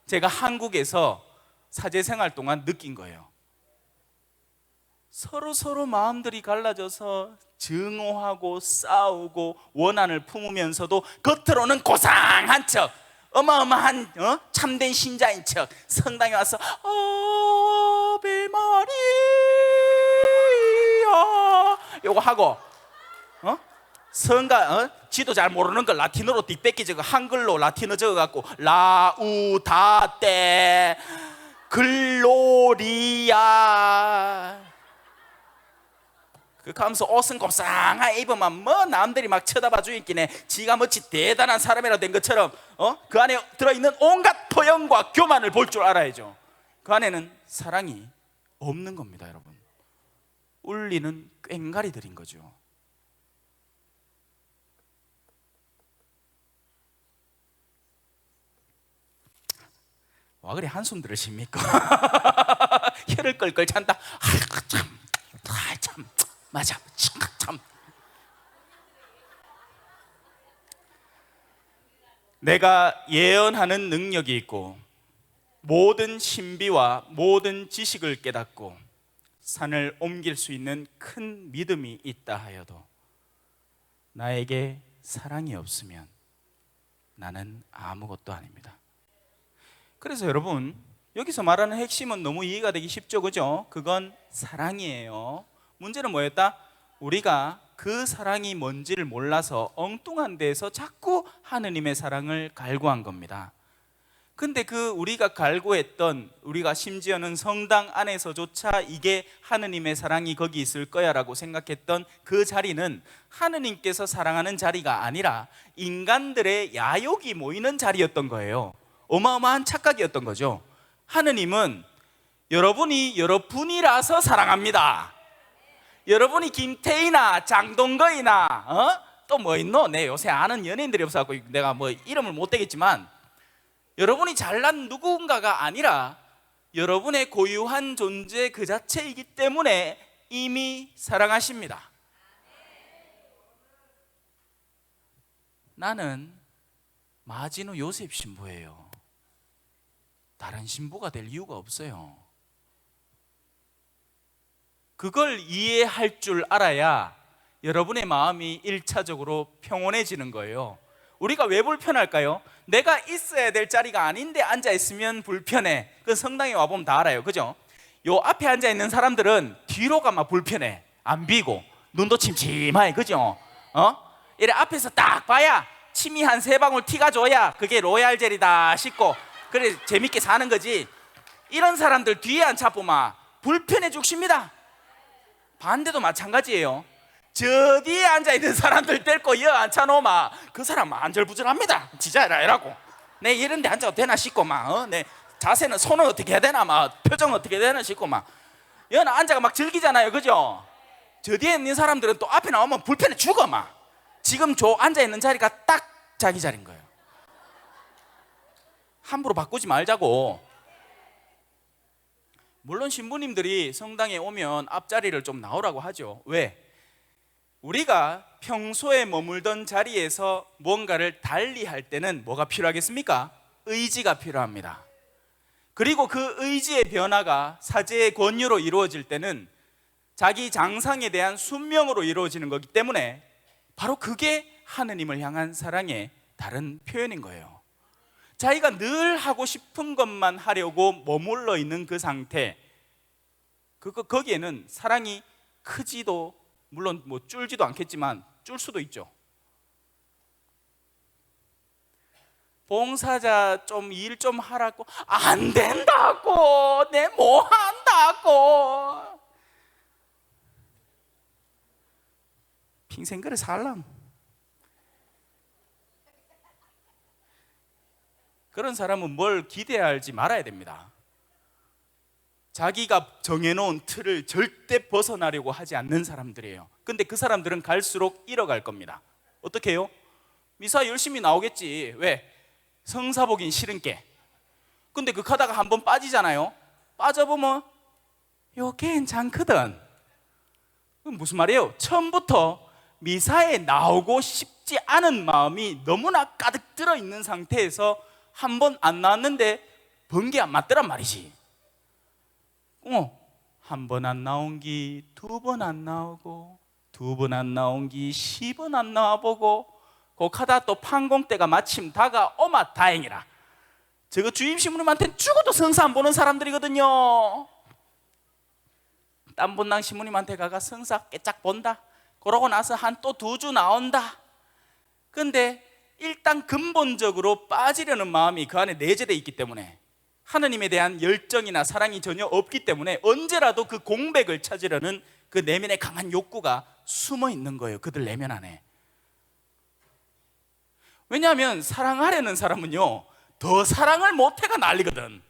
제가 한국에서 사제생활 동안 느낀 거예요. 서로 마음들이 갈라져서 증오하고 싸우고 원한을 품으면서도 겉으로는 고상한 척, 어마어마한 참된 신자인 척 성당에 와서 아베 마리아 요거 하고 성가 지도 잘 모르는 걸 라틴어로 뒷뺏기 적어 한글로 라틴어 적어갖고 라우다테 글로리아 그렇게 하면서 옷은 곱상하게 입으면 뭐 남들이 막 쳐다봐 주있긴 해. 지가 뭐지 대단한 사람이라 된 것처럼 그 안에 들어있는 온갖 포용과 교만을 볼 줄 알아야죠. 그 안에는 사랑이 없는 겁니다, 여러분. 울리는 꽹가리들인 거죠. 와 그래 한숨 들으십니까? 혀를 끌끌 찬다. 참 맞아 참. 내가 예언하는 능력이 있고 모든 신비와 모든 지식을 깨닫고 산을 옮길 수 있는 큰 믿음이 있다 하여도 나에게 사랑이 없으면 나는 아무것도 아닙니다. 그래서 여러분 여기서 말하는 핵심은 너무 이해가 되기 쉽죠, 그죠? 그건 사랑이에요. 문제는 뭐였다? 우리가 그 사랑이 뭔지를 몰라서 엉뚱한 데에서 자꾸 하느님의 사랑을 갈구한 겁니다. 근데 그 우리가 갈구했던, 우리가 심지어는 성당 안에서조차 이게 하느님의 사랑이 거기 있을 거야 라고 생각했던 그 자리는 하느님께서 사랑하는 자리가 아니라 인간들의 야욕이 모이는 자리였던 거예요. 어마어마한 착각이었던 거죠. 하느님은 여러분이 여러분이라서 사랑합니다. 여러분이 김태희나 장동건이나 또 뭐 있노? 내 요새 아는 연예인들이 없어서 내가 뭐 이름을 못 대겠지만 여러분이 잘난 누군가가 아니라 여러분의 고유한 존재 그 자체이기 때문에 이미 사랑하십니다. 나는 마지노 요셉 신부예요. 다른 신부가 될 이유가 없어요. 그걸 이해할 줄 알아야 여러분의 마음이 1차적으로 평온해지는 거예요. 우리가 왜 불편할까요? 내가 있어야 될 자리가 아닌데 앉아있으면 불편해. 그 성당에 와보면 다 알아요, 그죠? 요 앞에 앉아있는 사람들은 뒤로 가면 불편해. 안 비고 눈도 침침하게, 그죠? 이래 앞에서 딱 봐야 침이 한 3방울 튀가줘야 그게 로얄 젤이다 싶고 그래 재밌게 사는 거지. 이런 사람들 뒤에 앉혀보면 불편해 죽습니다. 반대도 마찬가지예요. 저 뒤에 앉아있는 사람들 데리고 여 앉혀놓으면 그 사람 안절부절합니다. 지자해라 이라고. 내 이런 데 앉아도 되나 싶고 내 자세는 손은 어떻게 해야 되나 표정 어떻게 해야 되나 싶고 여는 앉아가 막 즐기잖아요, 그죠? 저 뒤에 있는 사람들은 또 앞에 나오면 불편해 죽어 지금 저 앉아있는 자리가 딱 자기 자리인 거예요. 함부로 바꾸지 말자고. 물론 신부님들이 성당에 오면 앞자리를 좀 나오라고 하죠. 왜? 우리가 평소에 머물던 자리에서 뭔가를 달리 할 때는 뭐가 필요하겠습니까? 의지가 필요합니다. 그리고 그 의지의 변화가 사제의 권유로 이루어질 때는 자기 장상에 대한 순명으로 이루어지는 거기 때문에 바로 그게 하느님을 향한 사랑의 다른 표현인 거예요. 자기가 늘 하고 싶은 것만 하려고 머물러 있는 그 상태, 거기에는 사랑이 크지도 물론 뭐 줄지도 않겠지만 줄 수도 있죠. 봉사자 좀 일 좀 하라고 안 된다고, 내 뭐 한다고. 평생 그래 살람. 그런 사람은 뭘 기대하지 말아야 됩니다. 자기가 정해놓은 틀을 절대 벗어나려고 하지 않는 사람들이에요. 근데 그 사람들은 갈수록 잃어갈 겁니다. 어떻게 해요? 미사 열심히 나오겠지. 왜? 성사 보긴 싫은 게. 근데 그 가다가 한번 빠지잖아요. 빠져보면 요 괜찮거든. 그럼 무슨 말이에요? 처음부터 미사에 나오고 싶지 않은 마음이 너무나 가득 들어있는 상태에서 한 번 안 나왔는데 번개 안 맞더란 말이지. 한 번 안 나온 기 두 번 안 나오고, 두 번 안 나온 기 10번 안 나와보고, 곡하다 또 판공 때가 마침 다가오마 다행이라. 저거 주임신부님한테 죽어도 성사 안 보는 사람들이거든요. 땀본당 신부님한테 가가 성사 깨짝 본다. 그러고 나서 한 또 2주 나온다. 근데 일단 근본적으로 빠지려는 마음이 그 안에 내재되어 있기 때문에, 하느님에 대한 열정이나 사랑이 전혀 없기 때문에 언제라도 그 공백을 찾으려는 그 내면의 강한 욕구가 숨어 있는 거예요. 그들 내면 안에. 왜냐하면 사랑하려는 사람은요, 더 사랑을 못해가 난리거든.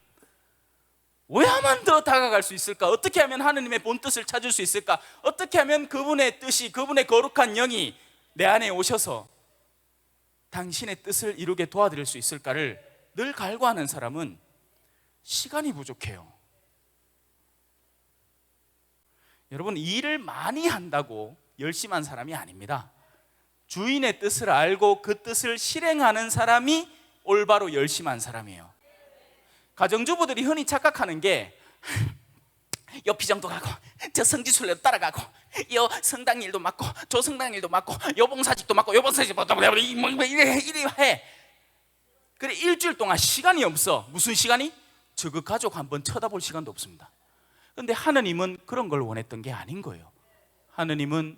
왜 하면 더 다가갈 수 있을까? 어떻게 하면 하느님의 본뜻을 찾을 수 있을까? 어떻게 하면 그분의 뜻이, 그분의 거룩한 영이 내 안에 오셔서 당신의 뜻을 이루게 도와드릴 수 있을까를 늘 갈구하는 사람은 시간이 부족해요. 여러분, 일을 많이 한다고 열심한 사람이 아닙니다. 주인의 뜻을 알고 그 뜻을 실행하는 사람이 올바로 열심한 사람이에요. 가정주부들이 흔히 착각하는 게, 요 피정도 가고, 저 성지순례도 따라가고, 요 성당 일도 맡고, 저 성당 일도 맡고, 요 봉사직도 맡고, 요 봉사직도 맡고, 이래 해. 그래, 일주일 동안 시간이 없어. 무슨 시간이? 저그 가족 한번 쳐다볼 시간도 없습니다. 그런데 하느님은 그런 걸 원했던 게 아닌 거예요. 하느님은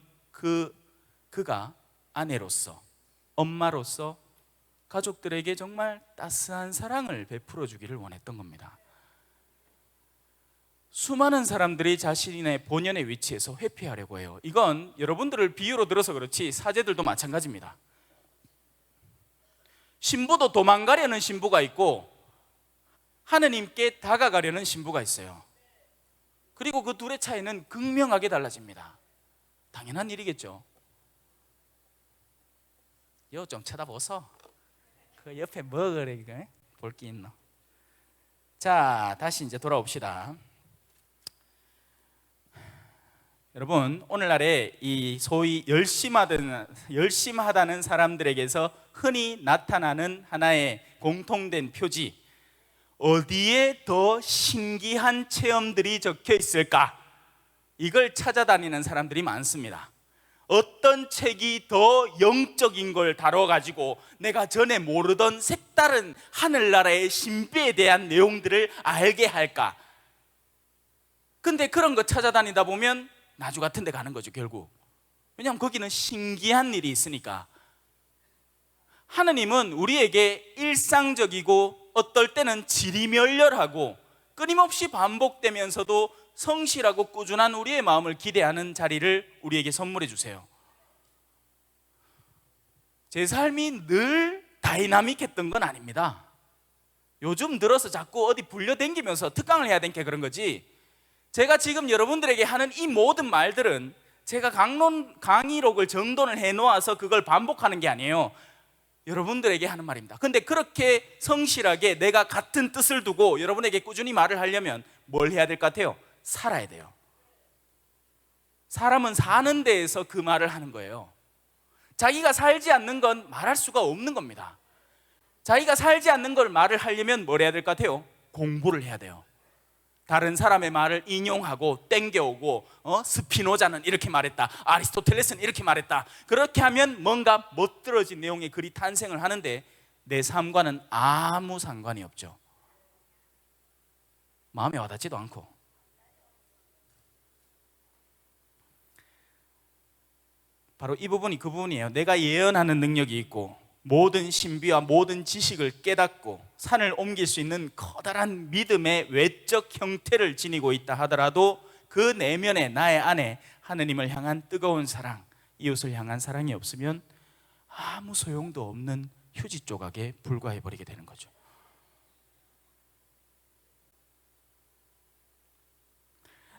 그가 아내로서, 엄마로서 가족들에게 정말 따스한 사랑을 베풀어 주기를 원했던 겁니다. 수많은 사람들이 자신의 본연의 위치에서 회피하려고 해요. 이건 여러분들을 비유로 들어서 그렇지 사제들도 마찬가지입니다. 신부도 도망가려는 신부가 있고 하느님께 다가가려는 신부가 있어요. 그리고 그 둘의 차이는 극명하게 달라집니다. 당연한 일이겠죠. 요 좀 쳐다보소. 그 옆에 뭐 그래 이거 볼 게 있노. 자, 다시 이제 돌아옵시다. 여러분, 오늘날에 이 소위 열심하다는 사람들에게서 흔히 나타나는 하나의 공통된 표지, 어디에 더 신기한 체험들이 적혀 있을까? 이걸 찾아다니는 사람들이 많습니다. 어떤 책이 더 영적인 걸 다뤄가지고 내가 전에 모르던 색다른 하늘나라의 신비에 대한 내용들을 알게 할까? 근데 그런 거 찾아다니다 보면 나주 같은 데 가는 거죠, 결국. 왜냐하면 거기는 신기한 일이 있으니까. 하느님은 우리에게 일상적이고 어떨 때는 지리멸렬하고 끊임없이 반복되면서도 성실하고 꾸준한 우리의 마음을 기대하는 자리를 우리에게 선물해 주세요. 제 삶이 늘 다이나믹했던 건 아닙니다. 요즘 들어서 자꾸 어디 불려댕기면서 특강을 해야 되니까 그런 거지, 제가 지금 여러분들에게 하는 이 모든 말들은 제가 강의록을 정돈을 해놓아서 그걸 반복하는 게 아니에요. 여러분들에게 하는 말입니다. 근데 그렇게 성실하게 내가 같은 뜻을 두고 여러분에게 꾸준히 말을 하려면 뭘 해야 될 것 같아요? 살아야 돼요. 사람은 사는 데에서 그 말을 하는 거예요. 자기가 살지 않는 건 말할 수가 없는 겁니다. 자기가 살지 않는 걸 말을 하려면 뭘 해야 될 것 같아요? 공부를 해야 돼요. 다른 사람의 말을 인용하고 땡겨오고, 스피노자는 이렇게 말했다, 아리스토텔레스는 이렇게 말했다. 그렇게 하면 뭔가 멋들어진 내용의 글이 탄생을 하는데 내 삶과는 아무 상관이 없죠. 마음에 와닿지도 않고. 바로 이 부분이 그 부분이에요. 내가 예언하는 능력이 있고 모든 신비와 모든 지식을 깨닫고 산을 옮길 수 있는 커다란 믿음의 외적 형태를 지니고 있다 하더라도 그 내면에, 나의 안에 하느님을 향한 뜨거운 사랑, 이웃을 향한 사랑이 없으면 아무 소용도 없는 휴지 조각에 불과해버리게 되는 거죠.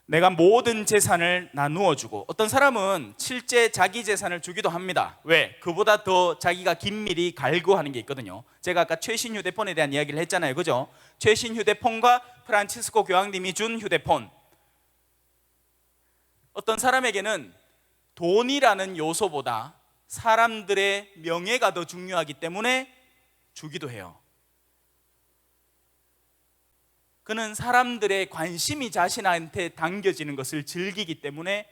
내가 모든 재산을 나누어 주고, 어떤 사람은 실제 자기 재산을 주기도 합니다. 왜? 그보다 더 자기가 긴밀히 갈구하는 게 있거든요. 제가 아까 최신 휴대폰에 대한 이야기를 했잖아요, 그죠? 최신 휴대폰과 프란치스코 교황님이 준 휴대폰, 어떤 사람에게는 돈이라는 요소보다 사람들의 명예가 더 중요하기 때문에 주기도 해요. 그는 사람들의 관심이 자신한테 당겨지는 것을 즐기기 때문에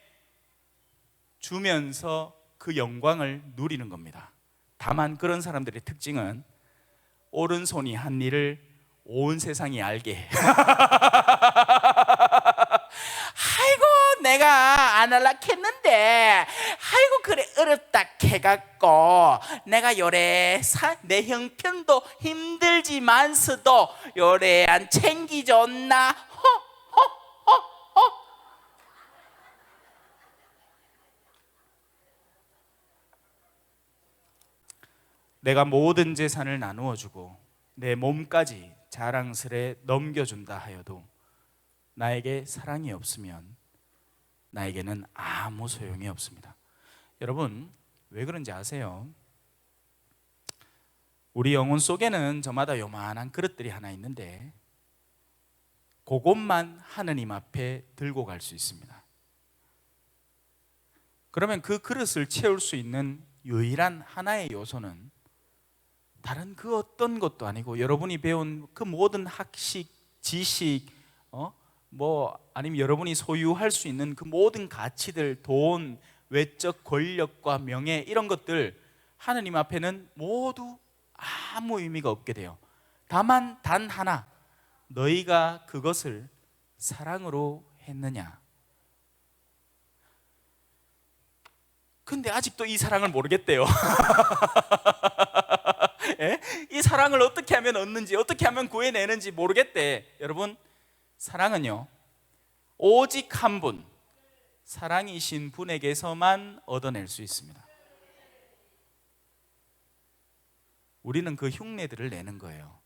주면서 그 영광을 누리는 겁니다. 다만 그런 사람들의 특징은 오른손이 한 일을 온 세상이 알게 해. 아이고 내가 안 할라 했는데 아이고 그래 어렵다 해갖고 내가 요래 내 형편도 힘들지만서도 요래 안 챙기줬나 내가 모든 재산을 나누어 주고 내 몸까지 자랑스레 넘겨준다 하여도 나에게 사랑이 없으면 나에게는 아무 소용이 없습니다. 여러분 왜 그런지 아세요? 우리 영혼 속에는 저마다 요만한 그릇들이 하나 있는데 그것만 하느님 앞에 들고 갈 수 있습니다. 그러면 그 그릇을 채울 수 있는 유일한 하나의 요소는 다른 그 어떤 것도 아니고 여러분이 배운 그 모든 학식, 지식, 아니면 여러분이 소유할 수 있는 그 모든 가치들, 돈, 외적 권력과 명예 이런 것들 하느님 앞에는 모두 아무 의미가 없게 돼요. 다만 단 하나, 너희가 그것을 사랑으로 했느냐. 근데 아직도 이 사랑을 모르겠대요. 이 사랑을 어떻게 하면 얻는지, 어떻게 하면 구해내는지 모르겠대. 여러분, 사랑은요 오직 한 분, 사랑이신 분에게서만 얻어낼 수 있습니다. 우리는 그 흉내들을 내는 거예요.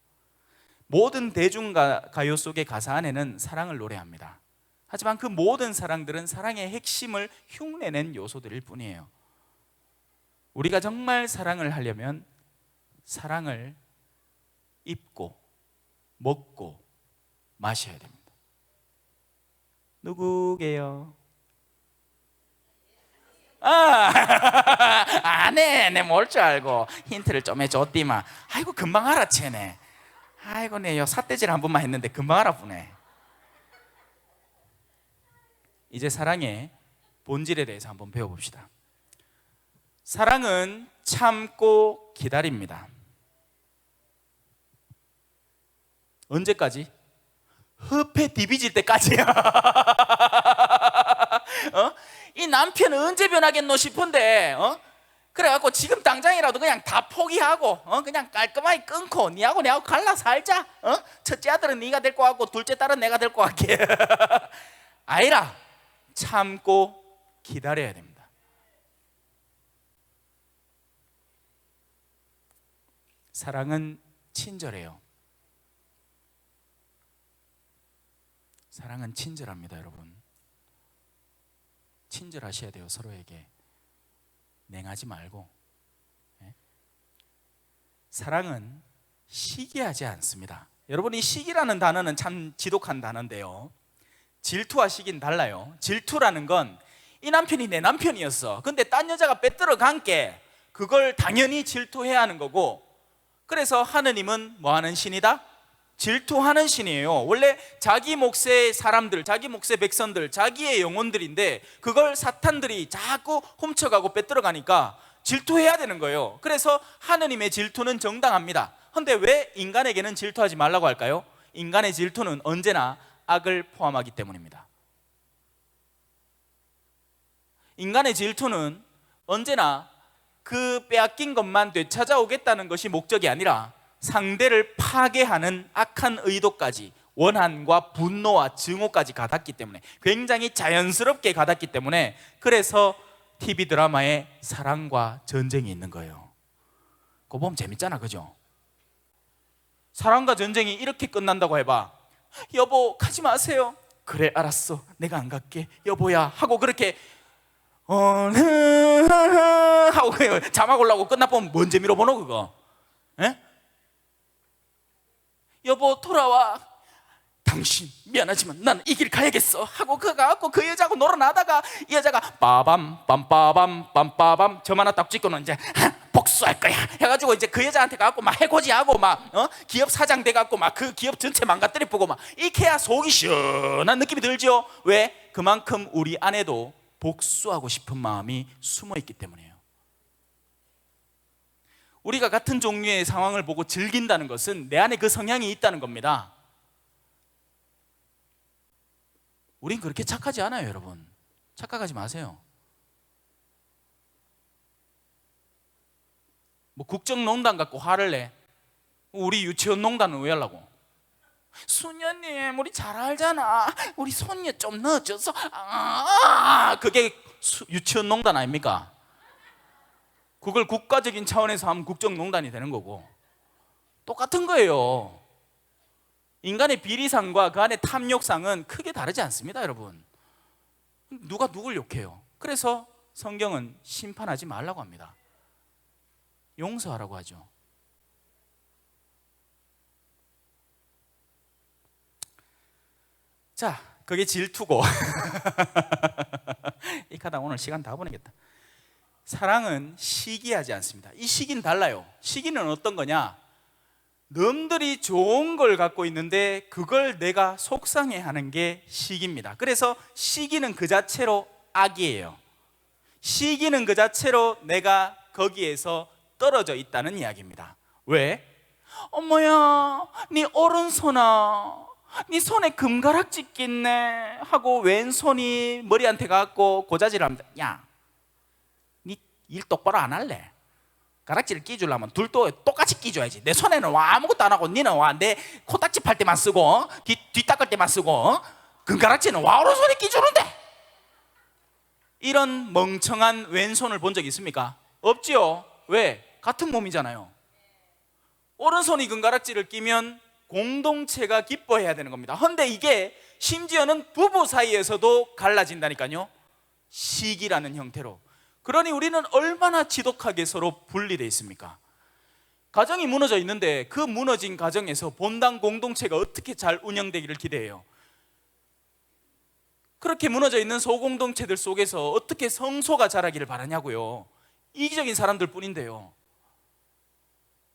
모든 대중가요 속의 가사 안에는 사랑을 노래합니다. 하지만 그 모든 사랑들은 사랑의 핵심을 흉내낸 요소들일 뿐이에요. 우리가 정말 사랑을 하려면 사랑을 입고 먹고 마셔야 됩니다. 누구게요? 아네, 내 뭘 줄 알고 힌트를 좀 해줬디만. 아이고 금방 알아채네. 아이고 내요 삿대질 한 번만 했는데 금방 알아보네. 이제 사랑의 본질에 대해서 한번 배워봅시다. 사랑은 참고 기다립니다. 언제까지? 흡해 디비질 때까지야. 이 남편은 언제 변하겠노 싶은데 그래갖고 지금 당장이라도 그냥 다 포기하고 그냥 깔끔하게 끊고 니하고 내하고 갈라 살자. 첫째 아들은 네가 될 것 같고 둘째 딸은 내가 될 것 같게. 아니라 참고 기다려야 됩니다. 사랑은 친절해요. 사랑은 친절합니다, 여러분. 친절하셔야 돼요, 서로에게. 냉하지 말고. 사랑은 시기하지 않습니다. 여러분, 이 시기라는 단어는 참 지독한 단어인데요, 질투와 시기는 달라요. 질투라는 건 이 남편이 내 남편이었어. 근데 딴 여자가 빼들어 간게 그걸 당연히 질투해야 하는 거고, 그래서 하느님은 뭐 하는 신이다? 질투하는 신이에요. 원래 자기 몫의 사람들, 자기 몫의 백성들, 자기의 영혼들인데 그걸 사탄들이 자꾸 훔쳐가고 빼들어가니까 질투해야 되는 거예요. 그래서 하느님의 질투는 정당합니다. 그런데 왜 인간에게는 질투하지 말라고 할까요? 인간의 질투는 언제나 악을 포함하기 때문입니다. 인간의 질투는 언제나 그 빼앗긴 것만 되찾아오겠다는 것이 목적이 아니라 상대를 파괴하는 악한 의도까지, 원한과 분노와 증오까지 가닿기 때문에, 굉장히 자연스럽게 가닿기 때문에, 그래서 TV 드라마에 사랑과 전쟁이 있는 거예요. 그거 보면 재밌잖아, 그죠? 사랑과 전쟁이 이렇게 끝난다고 해봐. 여보 가지 마세요. 그래 알았어 내가 안 갈게 여보야 하고 그렇게 하고 그냥 자막 올라오고 끝나보면 뭔 재미로 보노 그거? 에? 여보 돌아와 당신 미안하지만 나는 이 길 가야겠어 하고 그 가갖고 그 여자하고 놀아나다가 이 여자가 빠밤 빰빠밤 빰빠밤 점 하나 딱 찍고는 이제 복수할 거야 해가지고 이제 그 여자한테 가갖고 막 해코지하고 막 기업 사장 돼갖고 막 그 기업 전체 망가뜨리고 막 이렇게 해야 속이 시원한 느낌이 들죠. 왜? 그만큼 우리 안에도 복수하고 싶은 마음이 숨어 있기 때문이에요. 우리가 같은 종류의 상황을 보고 즐긴다는 것은 내 안에 그 성향이 있다는 겁니다. 우린 그렇게 착하지 않아요, 여러분. 착각하지 마세요. 뭐 국정농단 갖고 화를 내. 우리 유치원 농단은 왜 하려고? 수녀님, 우리 잘 알잖아. 우리 손녀 좀 늦어서. 그게 유치원 농단 아닙니까? 그걸 국가적인 차원에서 하면 국정농단이 되는 거고. 똑같은 거예요. 인간의 비리상과 그 안에 탐욕상은 크게 다르지 않습니다, 여러분. 누가 누굴 욕해요? 그래서 성경은 심판하지 말라고 합니다. 용서하라고 하죠. 자, 그게 질투고 이 카다 오늘 시간 다 보내겠다. 사랑은 시기하지 않습니다. 이 시기는 달라요. 시기는 어떤 거냐? 남들이 좋은 걸 갖고 있는데 그걸 내가 속상해하는 게 시기입니다. 그래서 시기는 그 자체로 악이에요. 시기는 그 자체로 내가 거기에서 떨어져 있다는 이야기입니다. 왜? 어머야, 네 오른손아, 네 손에 금가락지 낀네 하고 왼손이 머리한테 갖고 고자질을 합니다. 야, 네 일 똑바로 안 할래? 가락지를 끼주려면 둘도 똑같이 끼줘야지. 내 손에는 와 아무것도 안 하고 니는 와 내 코딱지 팔 때만 쓰고 뒤 닦을 때만 쓰고 금가락지는 와 오른손에 끼주는데. 이런 멍청한 왼손을 본 적 있습니까? 없지요. 왜? 같은 몸이잖아요. 오른손이 금가락지를 끼면 공동체가 기뻐해야 되는 겁니다. 그런데 이게 심지어는 부부 사이에서도 갈라진다니까요. 시기라는 형태로. 그러니 우리는 얼마나 지독하게 서로 분리되어 있습니까? 가정이 무너져 있는데 그 무너진 가정에서 본당 공동체가 어떻게 잘 운영되기를 기대해요? 그렇게 무너져 있는 소공동체들 속에서 어떻게 성소가 자라기를 바라냐고요. 이기적인 사람들 뿐인데요.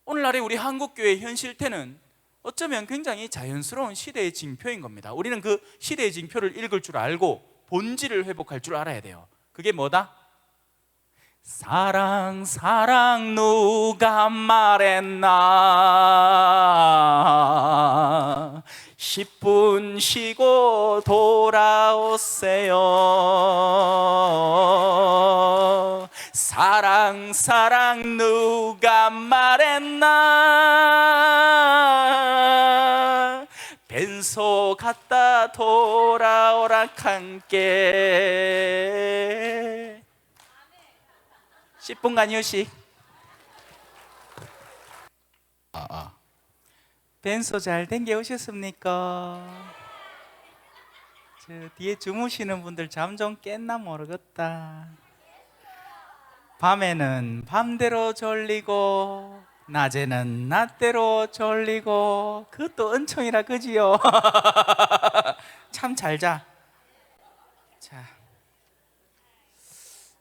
오늘날의 우리 한국교회의 현 실태는 어쩌면 굉장히 자연스러운 시대의 징표인 겁니다. 우리는 그 시대의 징표를 읽을 줄 알고 본질을 회복할 줄 알아야 돼요. 그게 뭐다? 사랑 사랑 누가 말했나 10분 쉬고 돌아오세요. 사랑 사랑 누가 말했나 벤소 갔다 돌아오라 함께 10분간 휴식. 벤소 잘 댕겨 오셨습니까? 저 뒤에 주무시는 분들 잠 좀 깼나 모르겠다. 밤에는 밤대로 졸리고 낮에는 낮대로 졸리고 그것도 은총이라 그지요? 참 잘 자.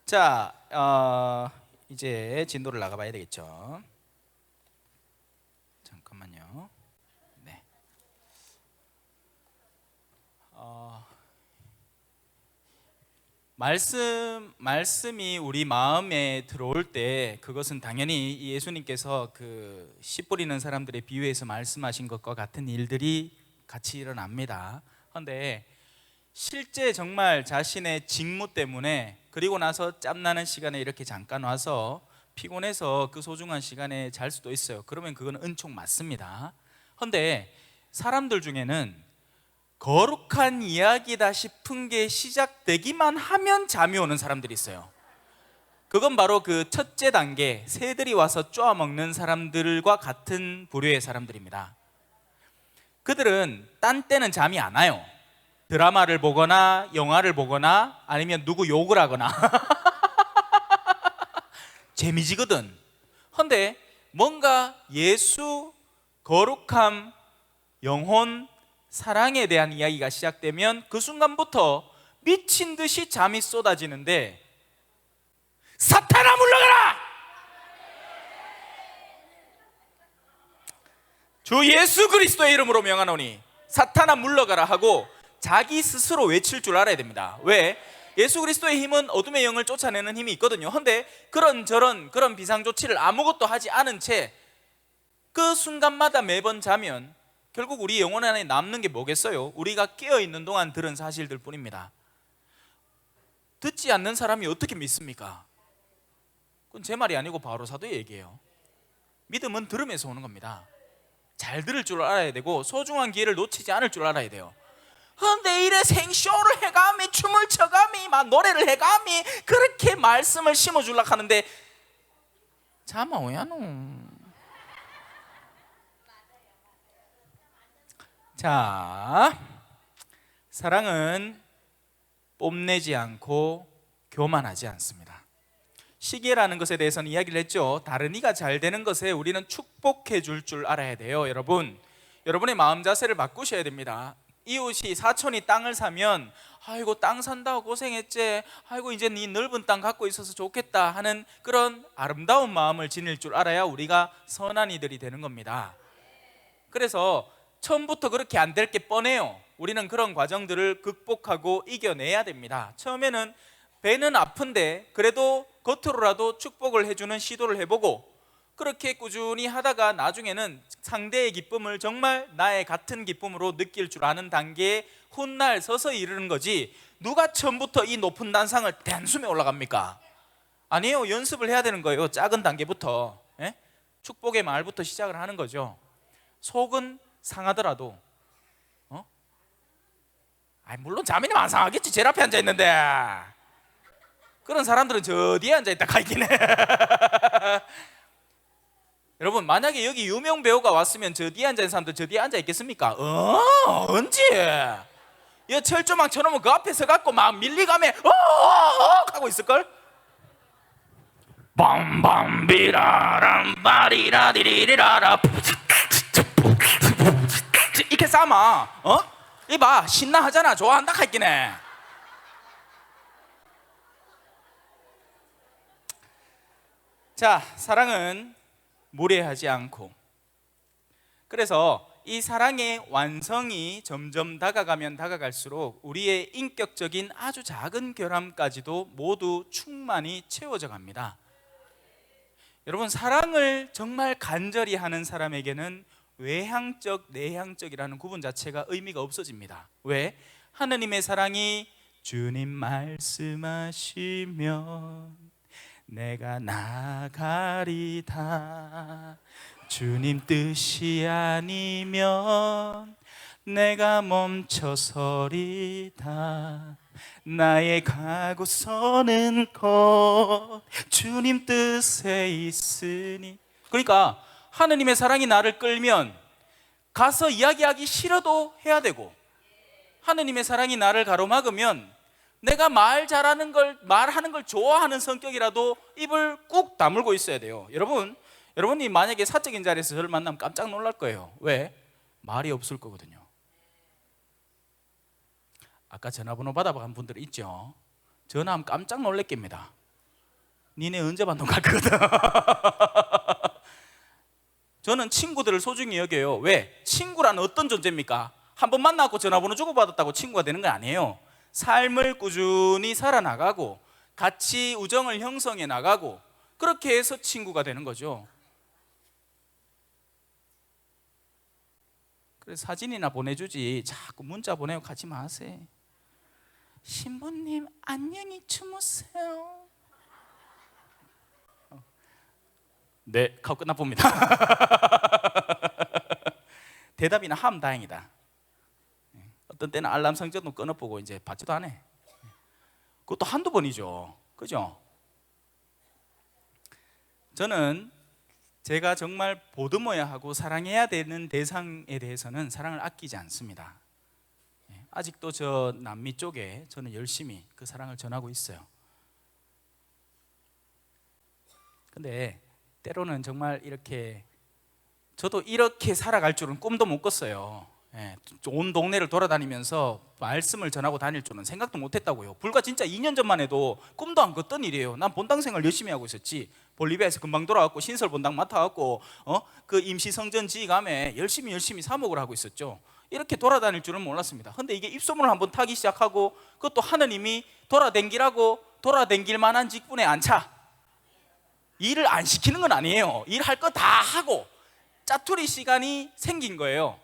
자, 이제 진도를 나가봐야 되겠죠. 잠깐만요. 네. 말씀이 우리 마음에 들어올 때 그것은 당연히 예수님께서 그 씨 뿌리는 사람들의 비유에서 말씀하신 것과 같은 일들이 같이 일어납니다. 그런데 실제 정말 자신의 직무 때문에 그리고 나서 짬나는 시간에 이렇게 잠깐 와서 피곤해서 그 소중한 시간에 잘 수도 있어요. 그러면 그건 은총 맞습니다. 그런데 사람들 중에는 거룩한 이야기다 싶은 게 시작되기만 하면 잠이 오는 사람들이 있어요. 그건 바로 그 첫째 단계 새들이 와서 쪼아먹는 사람들과 같은 부류의 사람들입니다. 그들은 딴 때는 잠이 안 와요. 드라마를 보거나 영화를 보거나 아니면 누구 욕을 하거나 재미지거든. 근데 뭔가 예수, 거룩함, 영혼, 사랑에 대한 이야기가 시작되면 그 순간부터 미친 듯이 잠이 쏟아지는데, 사탄아 물러가라! 주 예수 그리스도의 이름으로 명하노니 사탄아 물러가라 하고 자기 스스로 외칠 줄 알아야 됩니다. 왜? 예수 그리스도의 힘은 어둠의 영을 쫓아내는 힘이 있거든요. 근데 그런 비상조치를 아무것도 하지 않은 채 그 순간마다 매번 자면 결국 우리 영혼 안에 남는 게 뭐겠어요? 우리가 깨어있는 동안 들은 사실들 뿐입니다. 듣지 않는 사람이 어떻게 믿습니까? 그건 제 말이 아니고 바로 사도의 얘기예요. 믿음은 들음에서 오는 겁니다. 잘 들을 줄 알아야 되고 소중한 기회를 놓치지 않을 줄 알아야 돼요. 근데 이래 생쇼를 해가미, 춤을 춰가미, 막 노래를 해가미 그렇게 말씀을 심어주려고 하는데 잠아 오야노. 자, 사랑은 뽐내지 않고 교만하지 않습니다. 시기라는 것에 대해서는 이야기를 했죠. 다른 이가 잘 되는 것에 우리는 축복해 줄 알아야 돼요. 여러분의 마음 자세를 바꾸셔야 됩니다. 이웃이 사촌이 땅을 사면 아이고 땅 산다고 고생했지, 아이고 이제 네 넓은 땅 갖고 있어서 좋겠다 하는 그런 아름다운 마음을 지닐 줄 알아야 우리가 선한 이들이 되는 겁니다. 그래서 처음부터 그렇게 안 될 게 뻔해요. 우리는 그런 과정들을 극복하고 이겨내야 됩니다. 처음에는 배는 아픈데 그래도 겉으로라도 축복을 해주는 시도를 해보고, 그렇게 꾸준히 하다가 나중에는 상대의 기쁨을 정말 나의 같은 기쁨으로 느낄 줄 아는 단계에 훗날 서서히 이르는 거지, 누가 처음부터 이 높은 단상을 단숨에 올라갑니까? 아니에요. 연습을 해야 되는 거예요. 작은 단계부터. 축복의 말부터 시작을 하는 거죠. 속은 상하더라도 물론 자매님 안 상하겠지. 제일 앞에 앉아있는데. 그런 사람들은 저 뒤에 앉아있다 가있긴 해. 여러분, 만약에 여기 유명 배우가 왔으면 저 뒤에 앉아있는 사람들 저 뒤에 앉아있겠습니까? 언제? 이 철조망 쳐놓으면 그 앞에 서갖고 막 밀리가면 하고 있을걸? 밤밤비라람 바리라디리리라라 이렇게 싸마. 이봐, 신나 하잖아. 좋아한다 하있긴 해. 자, 사랑은 무례하지 않고, 그래서 이 사랑의 완성이 점점 다가가면 다가갈수록 우리의 인격적인 아주 작은 결함까지도 모두 충만히 채워져 갑니다. 여러분, 사랑을 정말 간절히 하는 사람에게는 외향적, 내향적이라는 구분 자체가 의미가 없어집니다. 왜? 하느님의 사랑이 주님 말씀하시면 내가 나가리다, 주님 뜻이 아니면 내가 멈춰서리다, 나의 가고 서는 곳 주님 뜻에 있으니. 그러니까 하느님의 사랑이 나를 끌면 가서 이야기하기 싫어도 해야 되고, 하느님의 사랑이 나를 가로막으면 내가 말하는 걸 좋아하는 성격이라도 입을 꾹 다물고 있어야 돼요. 여러분이 만약에 사적인 자리에서 저를 만나면 깜짝 놀랄 거예요. 왜? 말이 없을 거거든요. 아까 전화번호 받아간 분들 있죠? 전화하면 깜짝 놀랄겁니다. 니네 언제 반동 갈 거거든. 저는 친구들을 소중히 여겨요. 왜? 친구란 어떤 존재입니까? 한 번 만나고 전화번호 주고받았다고 친구가 되는 건 아니에요. 삶을 꾸준히 살아나가고 같이 우정을 형성해 나가고 그렇게 해서 친구가 되는 거죠. 그래서 사진이나 보내주지 자꾸 문자 보내고 가지 마세요. 신부님 안녕히 주무세요. 네, 하고 끝나봅니다. 대답이나 하면 다행이다. 어떤 때는 알람 설정도 끊어보고 이제 받지도 않아. 그것도 한두 번이죠. 그죠? 저는 제가 정말 보듬어야 하고 사랑해야 되는 대상에 대해서는 사랑을 아끼지 않습니다. 아직도 저 남미 쪽에 저는 열심히 그 사랑을 전하고 있어요. 근데 때로는 정말 이렇게 저도 이렇게 살아갈 줄은 꿈도 못 꿨어요. 예, 온 동네를 돌아다니면서 말씀을 전하고 다닐 줄은 생각도 못 했다고요. 불과 진짜 2년 전만 해도 꿈도 안 꿨던 일이에요. 난 본당 생활 열심히 하고 있었지. 볼리비아에서 금방 돌아왔고 신설 본당 맡아갖고 그 임시 성전 지휘감에 열심히 사목을 하고 있었죠. 이렇게 돌아다닐 줄은 몰랐습니다. 근데 이게 입소문을 한번 타기 시작하고, 그것도 하느님이 돌아댕길 만한 직분에 앉혀 일을 안 시키는 건 아니에요. 일할 거 다 하고 짜투리 시간이 생긴 거예요.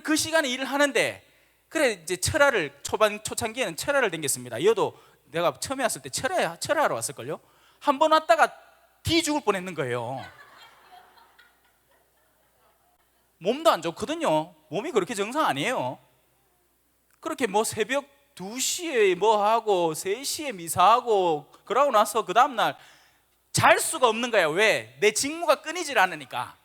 그 시간에 일을 하는데, 그래 이제 초창기에는 철야를 댕겼습니다. 이어도 내가 처음에 왔을 때 철야하러 왔을걸요. 한 번 왔다가 뒤 죽을 뻔했는 거예요. 몸도 안 좋거든요. 몸이 그렇게 정상 아니에요. 그렇게 뭐 새벽 2시에 뭐 하고 3시에 미사하고 그러고 나서 그 다음날 잘 수가 없는 거야. 왜? 내 직무가 끊이질 않으니까.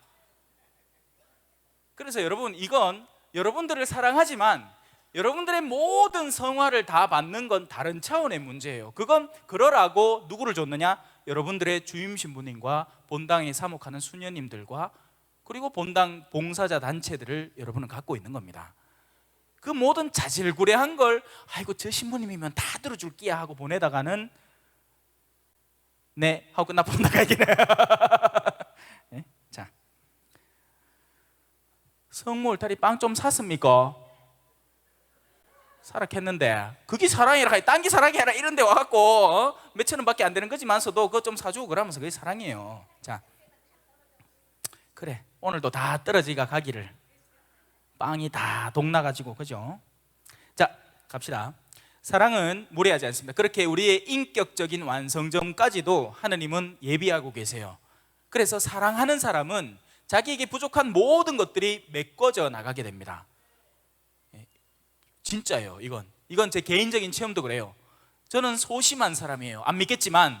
그래서 여러분, 이건 여러분들을 사랑하지만 여러분들의 모든 성화를 다 받는 건 다른 차원의 문제예요. 그건 그러라고 누구를 줬느냐? 여러분들의 주임 신부님과 본당에 사목하는 수녀님들과 그리고 본당 봉사자 단체들을 여러분은 갖고 있는 겁니다. 그 모든 자질구레한 걸 아이고 저 신부님이면 다 들어줄게야 하고 보내다가는 네 하고 끝나 본다 가기는. 네? 자, 성모 울타리 빵 좀 샀습니까? 사락했는데 그게 사랑이라 딴 게 사랑이라 이런 데 와갖고 몇천 원밖에 안 되는 거지만서도 그거 좀 사주고 그러면서 그게 사랑이에요. 자, 그래 오늘도 다 떨어지가 가기를, 빵이 다 동나가지고, 그죠? 자, 갑시다. 사랑은 무례하지 않습니다. 그렇게 우리의 인격적인 완성점까지도 하느님은 예비하고 계세요. 그래서 사랑하는 사람은 자기에게 부족한 모든 것들이 메꿔져 나가게 됩니다. 진짜예요. 이건 제 개인적인 체험도 그래요. 저는 소심한 사람이에요. 안 믿겠지만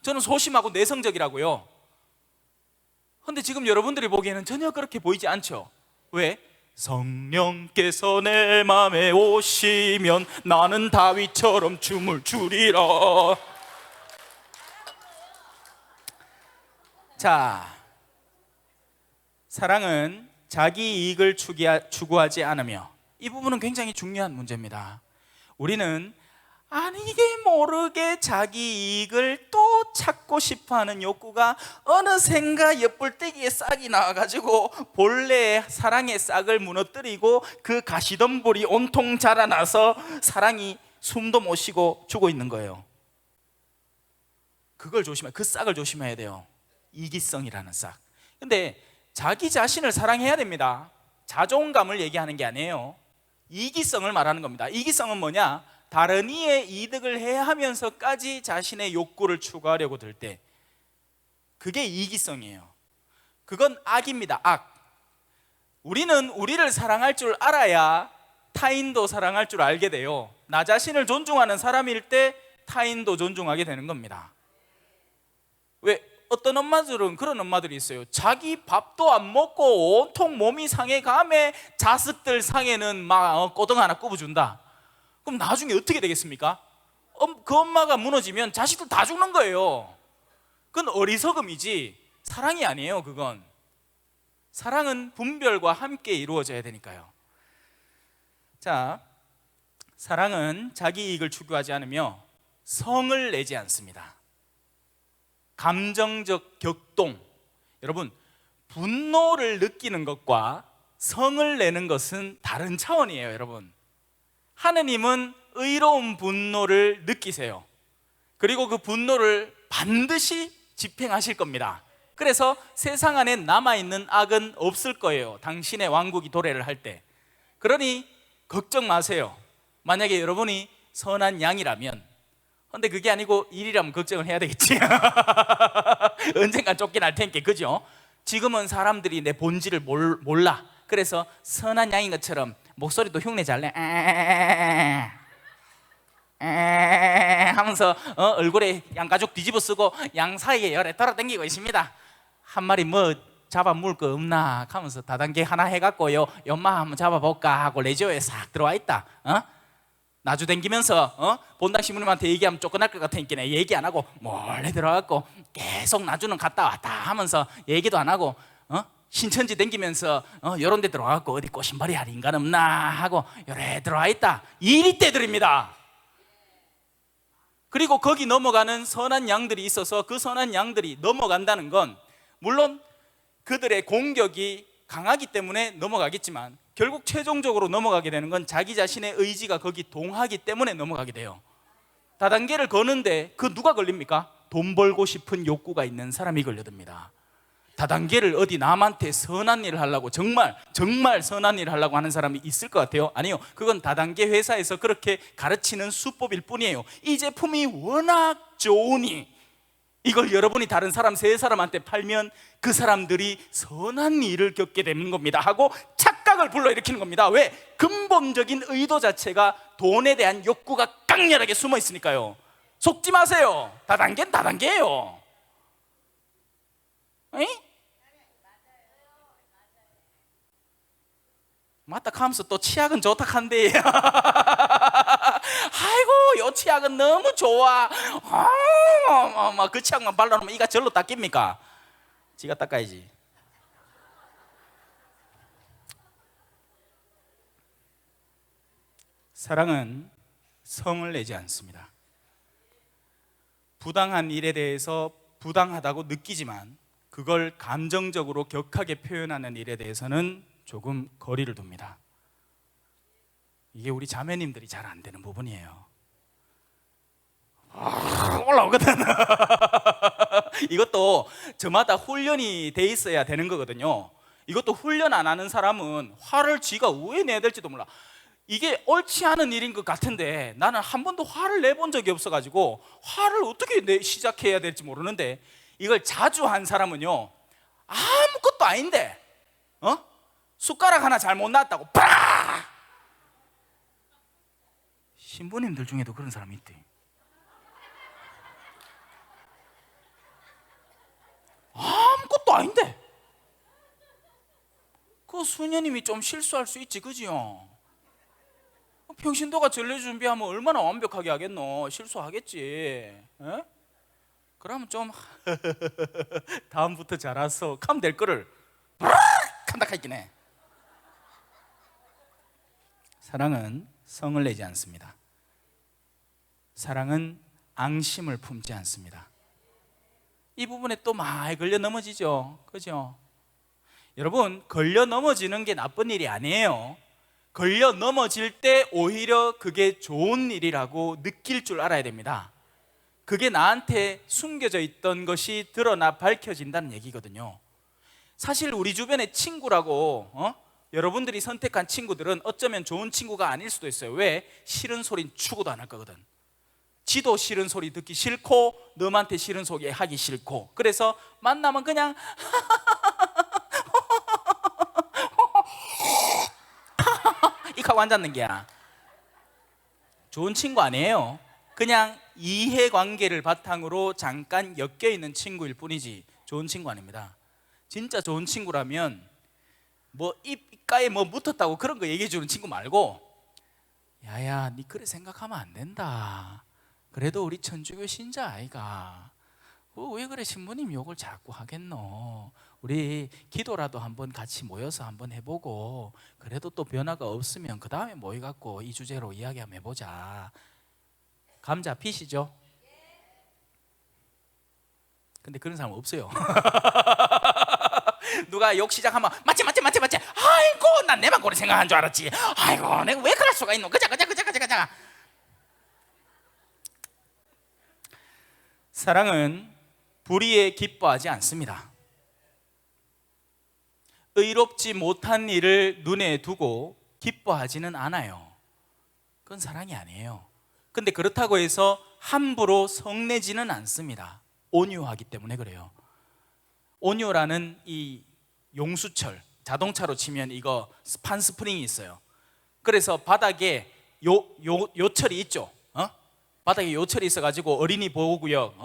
저는 소심하고 내성적이라고요. 근데 지금 여러분들이 보기에는 전혀 그렇게 보이지 않죠? 왜? 성령께서 내 맘에 오시면 나는 다윗처럼 춤을 추리라. 자, 사랑은 자기 이익을 추구하지 않으며, 이 부분은 굉장히 중요한 문제입니다. 우리는 아니게 모르게 자기 이익을 또 찾고 싶어하는 욕구가 어느샌가 옆불떼기에 싹이 나와가지고 본래 사랑의 싹을 무너뜨리고 그 가시덤불이 온통 자라나서 사랑이 숨도 못 쉬고 죽어 있는 거예요. 그걸 그 싹을 조심해야 돼요. 이기성이라는 싹. 근데 자기 자신을 사랑해야 됩니다. 자존감을 얘기하는 게 아니에요. 이기성을 말하는 겁니다. 이기성은 뭐냐? 다른 이의 이득을 해하면서까지 자신의 욕구를 추구하려고 들 때, 그게 이기성이에요. 그건 악입니다. 악. 우리는 우리를 사랑할 줄 알아야 타인도 사랑할 줄 알게 돼요. 나 자신을 존중하는 사람일 때 타인도 존중하게 되는 겁니다. 왜? 어떤 엄마들은 그런 엄마들이 있어요. 자기 밥도 안 먹고 온통 몸이 상해 가매 자식들 상에는 막 꼬등 하나 꼽아준다. 그럼 나중에 어떻게 되겠습니까? 그 엄마가 무너지면 자식들 다 죽는 거예요. 그건 어리석음이지 사랑이 아니에요. 그건 사랑은 분별과 함께 이루어져야 되니까요. 자, 사랑은 자기 이익을 추구하지 않으며 성을 내지 않습니다. 감정적 격동. 여러분, 분노를 느끼는 것과 성을 내는 것은 다른 차원이에요. 여러분, 하느님은 의로운 분노를 느끼세요. 그리고 그 분노를 반드시 집행하실 겁니다. 그래서 세상 안에 남아있는 악은 없을 거예요. 당신의 왕국이 도래를 할 때. 그러니 걱정 마세요. 만약에 여러분이 선한 양이라면, 근데 그게 아니고 일이라면 걱정을 해야 되겠지. 언젠간 쫓겨날 텐께, 그죠? 지금은 사람들이 내 본질을 몰라. 그래서 선한 양인 것처럼 목소리도 흉내 잘 내. 하면서 얼굴에 양가죽 뒤집어 쓰고 양 사이에 열에 돌아다니고 있습니다. 한 마리 뭐 잡아 물 거 없나 하면서 다단계 하나 해갖고요 연마 한번 잡아볼까 하고 레지오에 싹 들어와 있다. 나주 댕기면서 본당 신부님한테 얘기하면 쫓겨날 것 같으니까 얘기 안 하고 몰래 들어가고 계속 나주는 갔다 왔다 하면서 얘기도 안 하고 신천지 댕기면서 요런 데 들어가고 어디 꽃신발이 할인간 없나 하고 요래 들어와 있다. 이리 때들입니다. 그리고 거기 넘어가는 선한 양들이 있어서 그 선한 양들이 넘어간다는 건 물론 그들의 공격이 강하기 때문에 넘어가겠지만 결국 최종적으로 넘어가게 되는 건 자기 자신의 의지가 거기 동하기 때문에 넘어가게 돼요. 다단계를 거는데 그 누가 걸립니까? 돈 벌고 싶은 욕구가 있는 사람이 걸려듭니다. 다단계를 어디 남한테 선한 일을 하려고 정말 선한 일을 하려고 하는 사람이 있을 것 같아요? 아니요. 그건 다단계 회사에서 그렇게 가르치는 수법일 뿐이에요. 이 제품이 워낙 좋으니 이걸 여러분이 다른 사람 세 사람한테 팔면 그 사람들이 선한 일을 겪게 되는 겁니다 하고 착각을 불러일으키는 겁니다. 왜? 근본적인 의도 자체가 돈에 대한 욕구가 강렬하게 숨어 있으니까요. 속지 마세요. 다단계는 다단계예요. 에이? 맞다 하면서 또 치약은 좋다 한대. 아이고 요 치약은 너무 좋아. 그 치약만 발라놓으면 이가 절로 닦입니까? 지가 닦아야지. 사랑은 성을 내지 않습니다. 부당한 일에 대해서 부당하다고 느끼지만 그걸 감정적으로 격하게 표현하는 일에 대해서는 조금 거리를 둡니다. 이게 우리 자매님들이 잘 안 되는 부분이에요. 올라오거든. 이것도 저마다 훈련이 돼 있어야 되는 거거든요. 이것도 훈련 안 하는 사람은 화를 지가 왜 내야 될지도 몰라. 이게 옳지 않은 일인 것 같은데 나는 한 번도 화를 내본 적이 없어가지고 화를 어떻게 시작해야 될지 모르는데 이걸 자주 한 사람은요 아무것도 아닌데 숟가락 하나 잘못 놨다고 팍! 신부님들 중에도 그런 사람이 있대. 아무것도 아닌데 그 수녀님이 좀 실수할 수 있지, 그지요? 평신도가 전례 준비하면 얼마나 완벽하게 하겠노? 실수하겠지. 에? 그러면 좀 다음부터 잘했어 하면 될 거를 한다 했긴 해. 사랑은 성을 내지 않습니다. 사랑은 앙심을 품지 않습니다. 이 부분에 또 많이 걸려 넘어지죠, 그죠? 여러분, 걸려 넘어지는 게 나쁜 일이 아니에요. 걸려 넘어질 때 오히려 그게 좋은 일이라고 느낄 줄 알아야 됩니다. 그게 나한테 숨겨져 있던 것이 드러나 밝혀진다는 얘기거든요. 사실 우리 주변에 친구라고 여러분들이 선택한 친구들은 어쩌면 좋은 친구가 아닐 수도 있어요. 왜? 싫은 소린 추구도 안 할 거거든. 지도 싫은 소리 듣기 싫고 너한테 싫은 소리 하기 싫고, 그래서 만나면 그냥 이하고 앉았는 게야. 좋은 친구 아니에요. 그냥 이해관계를 바탕으로 잠깐 엮여있는 친구일 뿐이지 좋은 친구 아닙니다. 진짜 좋은 친구라면 뭐 입가에 뭐 묻었다고 그런 거 얘기해주는 친구 말고, 야야 니 그래 생각하면 안 된다. 그래도 우리 천주교 신자 아이가 왜 그래 신부님 욕을 자꾸 하겠노. 우리 기도라도 한번 같이 모여서 한번 해보고 그래도 또 변화가 없으면 그 다음에 모여갖고 이 주제로 이야기 한번 해보자. 감 잡히시죠? 근데 그런 사람 없어요. 누가 욕 시작하면 맞지 아이고 난 내만 그렇게 생각한 줄 알았지. 아이고 내가 왜 그럴 수가 있노. 그자. 사랑은 불의에 기뻐하지 않습니다. 의롭지 못한 일을 눈에 두고 기뻐하지는 않아요. 그건 사랑이 아니에요. 근데 그렇다고 해서 함부로 성내지는 않습니다. 온유하기 때문에 그래요. 온유라는 이 용수철, 자동차로 치면 이거 스판 스프링이 있어요. 그래서 바닥에 요철이 있죠. 바닥에 요철이 있어가지고 어린이 보호구역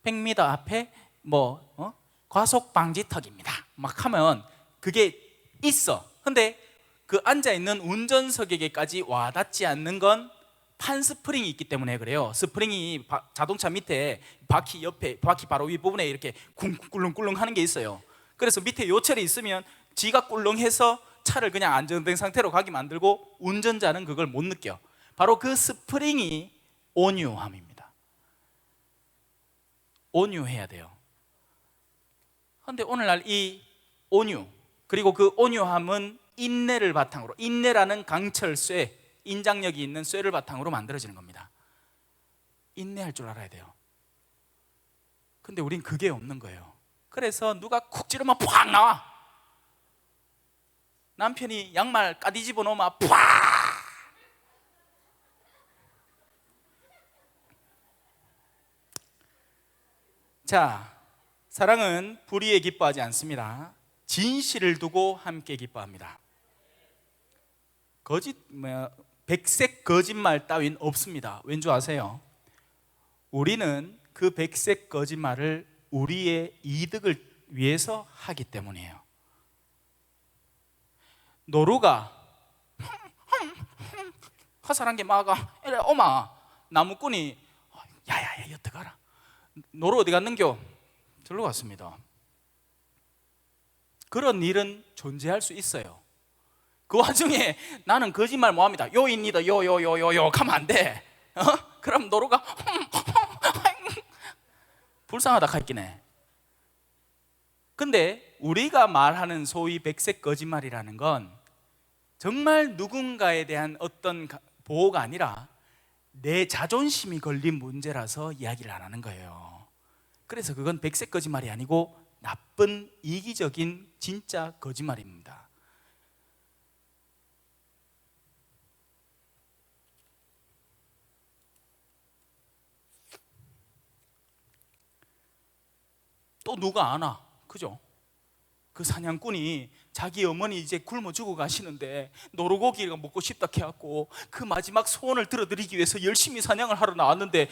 100m 앞에 과속 방지턱입니다 막 하면 그게 있어. 근데 그 앉아있는 운전석에게까지 와닿지 않는 건 판스프링이 있기 때문에 그래요. 스프링이 자동차 밑에 바퀴 옆에, 바퀴 바로 윗부분에 이렇게 꿀렁꿀렁 하는 게 있어요. 그래서 밑에 요철이 있으면 지가 꿀렁해서 차를 그냥 안정된 상태로 가게 만들고 운전자는 그걸 못 느껴. 바로 그 스프링이 온유함입니다. 온유해야 돼요. 그런데 오늘날 이 온유, 그리고 그 온유함은 인내를 바탕으로, 인내라는 강철쇠, 인장력이 있는 쇠를 바탕으로 만들어지는 겁니다. 인내할 줄 알아야 돼요. 근데 우린 그게 없는 거예요. 그래서 누가 쿡 찌르면 팍 나와. 남편이 양말 까디집어 놓으면 팍. 자, 사랑은 불의에 기뻐하지 않습니다. 진실을 두고 함께 기뻐합니다. 백색 거짓말 따윈 없습니다. 왠지 아세요? 우리는 그 백색 거짓말을 우리의 이득을 위해서 하기 때문이에요. 노루가 화살한 게 막아 이래 오마 나무꾼이 야야야 여태 가라. 노루 어디 갔는겨? 절로 갔습니다. 그런 일은 존재할 수 있어요. 그 와중에 나는 거짓말 뭐합니다. 요입니다. 요 하면 안 돼. 그럼 노루가 불쌍하다 카있긴 해. 근데 우리가 말하는 소위 백색 거짓말이라는 건 정말 누군가에 대한 어떤 보호가 아니라 내 자존심이 걸린 문제라서 이야기를 안 하는 거예요. 그래서 그건 백색 거짓말이 아니고 나쁜 이기적인 진짜 거짓말입니다. 또 누가 아나? 그죠? 그 사냥꾼이 자기 어머니 이제 굶어 죽어 가시는데 노루고기가 먹고 싶다 해갖고 그 마지막 소원을 들어드리기 위해서 열심히 사냥을 하러 나왔는데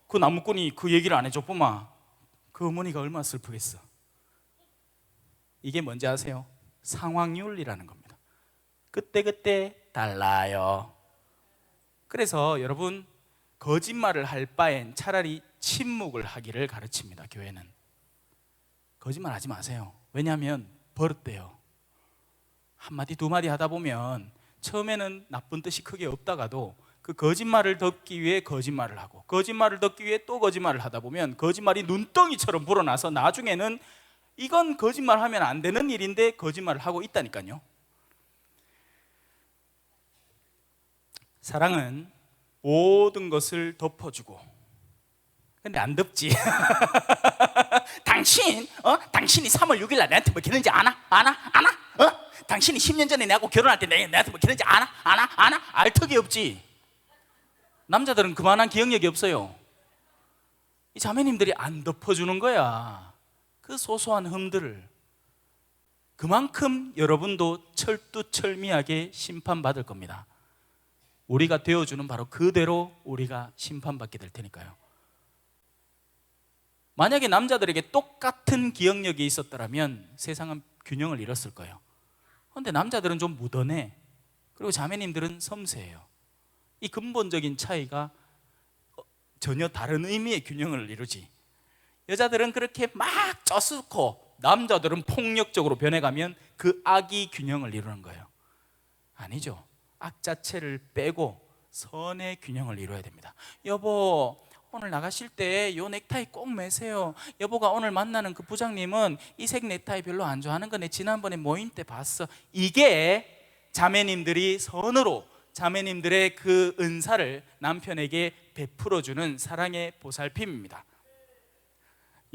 그 나무꾼이 그 얘기를 안 해줬구만. 그 어머니가 얼마나 슬프겠어. 이게 뭔지 아세요? 상황윤리라는 겁니다. 그때그때 달라요. 그래서 여러분 거짓말을 할 바엔 차라리 침묵을 하기를 가르칩니다. 교회는 거짓말 하지 마세요. 왜냐하면 버릇돼요. 한마디 두마디 하다 보면 처음에는 나쁜 뜻이 크게 없다가도 그 거짓말을 덮기 위해 거짓말을 하고 거짓말을 덮기 위해 또 거짓말을 하다 보면 거짓말이 눈덩이처럼 불어나서 나중에는 이건 거짓말하면 안 되는 일인데 거짓말을 하고 있다니까요. 사랑은 모든 것을 덮어주고, 근데 안 덮지. 당신이 3월 6일 날 내한테 뭐 그랬는지 아나? 당신이 10년 전에 내하고 결혼할 때 내한테 뭐 그랬는지 아나? 알 턱이 없지. 남자들은 그만한 기억력이 없어요. 이 자매님들이 안 덮어주는 거야. 그 소소한 흠들을. 그만큼 여러분도 철두철미하게 심판받을 겁니다. 우리가 되어주는 바로 그대로 우리가 심판받게 될 테니까요. 만약에 남자들에게 똑같은 기억력이 있었더라면 세상은 균형을 잃었을 거예요. 그런데 남자들은 좀 묻어내. 그리고 자매님들은 섬세해요. 이 근본적인 차이가 전혀 다른 의미의 균형을 이루지. 여자들은 그렇게 막 쪄쓰고 남자들은 폭력적으로 변해가면 그 악이 균형을 이루는 거예요. 아니죠. 악 자체를 빼고 선의 균형을 이루어야 됩니다. 여보, 오늘 나가실 때 요 넥타이 꼭 매세요. 여보가 오늘 만나는 그 부장님은 이 색 넥타이 별로 안 좋아하는 거 내 지난번에 모임 때 봤어. 이게 자매님들이 선으로 자매님들의 그 은사를 남편에게 베풀어주는 사랑의 보살핌입니다.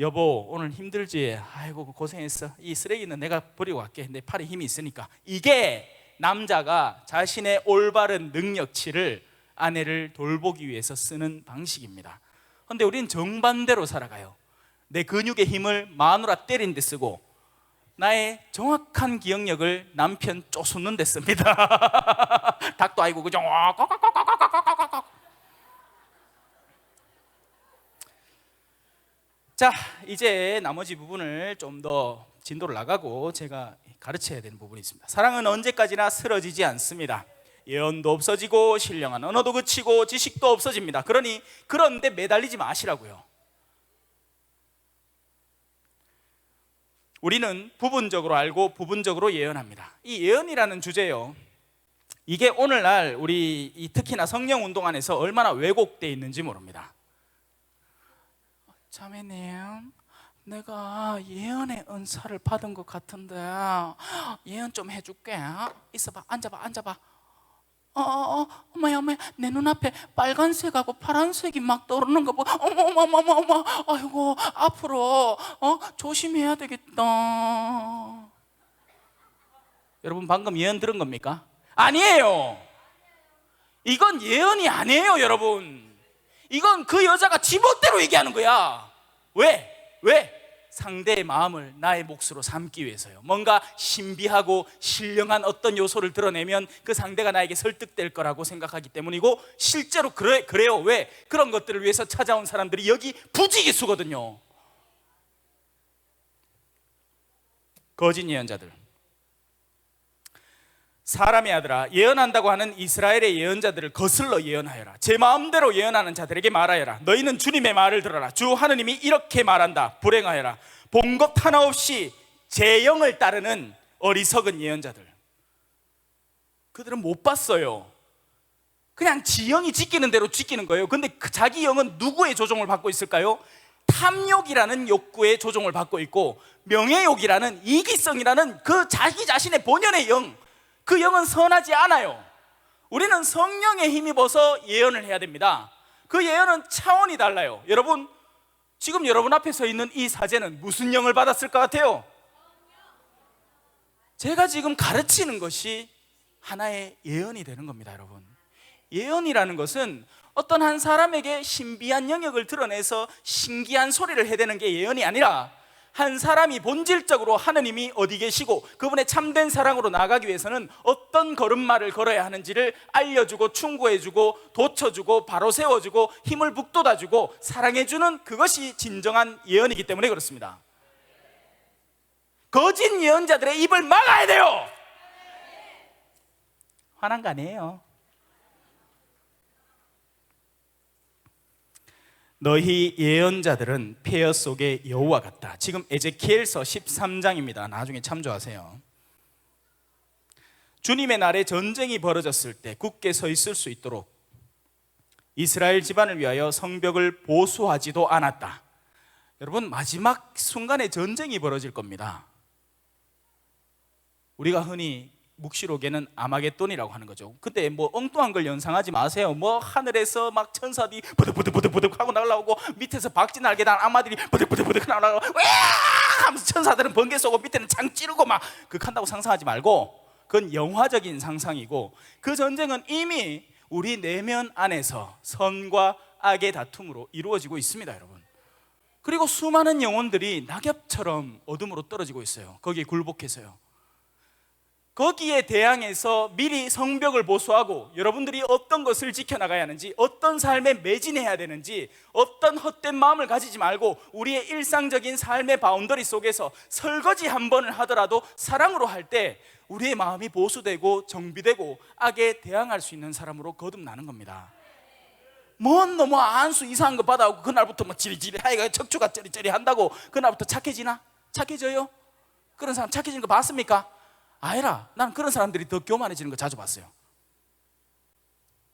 여보 오늘 힘들지? 아이고 고생했어. 이 쓰레기는 내가 버리고 갈게. 내 팔에 힘이 있으니까. 이게 남자가 자신의 올바른 능력치를 아내를 돌보기 위해서 쓰는 방식입니다. 그런데 우리는 정반대로 살아가요. 내 근육의 힘을 마누라 때린 데 쓰고 나의 정확한 기억력을 남편 쪼수는 데 씁니다. 닭도 아니고 그죠? 자, 이제 나머지 부분을 좀 더 진도를 나가고 제가 가르쳐야 되는 부분이 있습니다. 사랑은 언제까지나 쓰러지지 않습니다. 예언도 없어지고 신령한 언어도 그치고 지식도 없어집니다. 그런데 매달리지 마시라고요. 우리는 부분적으로 알고 부분적으로 예언합니다. 이 예언이라는 주제요, 이게 오늘날 우리 특히나 성령 운동 안에서 얼마나 왜곡되어 있는지 모릅니다. 자매님, 내가 예언의 은사를 받은 것 같은데 예언 좀 해줄게. 있어봐, 앉아봐. 어머야, 내 눈앞에 빨간색하고 파란색이 막 떠오르는 거 보고 어머, 아이고, 앞으로 조심해야 되겠다. 여러분, 방금 예언 들은 겁니까? 아니에요. 이건 예언이 아니에요, 여러분. 이건 그 여자가 지멋대로 얘기하는 거야. 왜? 상대의 마음을 나의 몫으로 삼기 위해서요. 뭔가 신비하고 신령한 어떤 요소를 드러내면 그 상대가 나에게 설득될 거라고 생각하기 때문이고, 실제로 그래요. 왜? 그런 것들을 위해서 찾아온 사람들이 여기 부지기수거든요. 거짓 예언자들. 사람의 아들아, 예언한다고 하는 이스라엘의 예언자들을 거슬러 예언하여라. 제 마음대로 예언하는 자들에게 말하여라. 너희는 주님의 말을 들어라. 주 하느님이 이렇게 말한다. 불행하여라. 본 것 하나 없이 제 영을 따르는 어리석은 예언자들. 그들은 못 봤어요. 그냥 지 영이 지키는 대로 지키는 거예요. 근데 자기 영은 누구의 조종을 받고 있을까요? 탐욕이라는 욕구의 조종을 받고 있고, 명예욕이라는 이기성이라는 그 자기 자신의 본연의 영, 그 영은 선하지 않아요. 우리는 성령에 힘입어서 예언을 해야 됩니다. 그 예언은 차원이 달라요. 여러분, 지금 여러분 앞에 서 있는 이 사제는 무슨 영을 받았을 것 같아요? 제가 지금 가르치는 것이 하나의 예언이 되는 겁니다, 여러분. 예언이라는 것은 어떤 한 사람에게 신비한 영역을 드러내서 신기한 소리를 해대는 게 예언이 아니라, 한 사람이 본질적으로 하느님이 어디 계시고 그분의 참된 사랑으로 나아가기 위해서는 어떤 걸음마를 걸어야 하는지를 알려주고 충고해주고 도쳐주고 바로 세워주고 힘을 북돋아주고 사랑해주는, 그것이 진정한 예언이기 때문에 그렇습니다. 거짓 예언자들의 입을 막아야 돼요. 화난 거 아니에요. 너희 예언자들은 폐허 속의 여우와 같다. 지금 에제키엘서 13장입니다. 나중에 참조하세요. 주님의 날에 전쟁이 벌어졌을 때 굳게 서 있을 수 있도록 이스라엘 집안을 위하여 성벽을 보수하지도 않았다. 여러분, 마지막 순간에 전쟁이 벌어질 겁니다. 우리가 흔히 묵시록에는 아마겟돈이라고 하는 거죠. 그때 뭐 엉뚱한 걸 연상하지 마세요. 뭐 하늘에서 막 천사들이 부득부득 하고 날아오고, 밑에서 박쥐 날개 단 악마들이 부득부득 날아오고 하면서 천사들은 번개 쏘고 밑에는 창 찌르고 막 한다고 상상하지 말고, 그건 영화적인 상상이고, 그 전쟁은 이미 우리 내면 안에서 선과 악의 다툼으로 이루어지고 있습니다, 여러분. 그리고 수많은 영혼들이 낙엽처럼 어둠으로 떨어지고 있어요. 거기에 굴복해서요. 거기에 대항해서 미리 성벽을 보수하고, 여러분들이 어떤 것을 지켜나가야 하는지, 어떤 삶에 매진해야 되는지, 어떤 헛된 마음을 가지지 말고 우리의 일상적인 삶의 바운더리 속에서 설거지 한 번을 하더라도 사랑으로 할 때 우리의 마음이 보수되고 정비되고 악에 대항할 수 있는 사람으로 거듭나는 겁니다. 뭔 너무 안수 이상한 거 받아오고 그날부터 뭐 지리지리 하여가 척추가 쩌리쩌리 한다고 그날부터 착해지나? 착해져요? 그런 사람 착해지는 거 봤습니까? 아니라 난 그런 사람들이 더 교만해지는 거 자주 봤어요.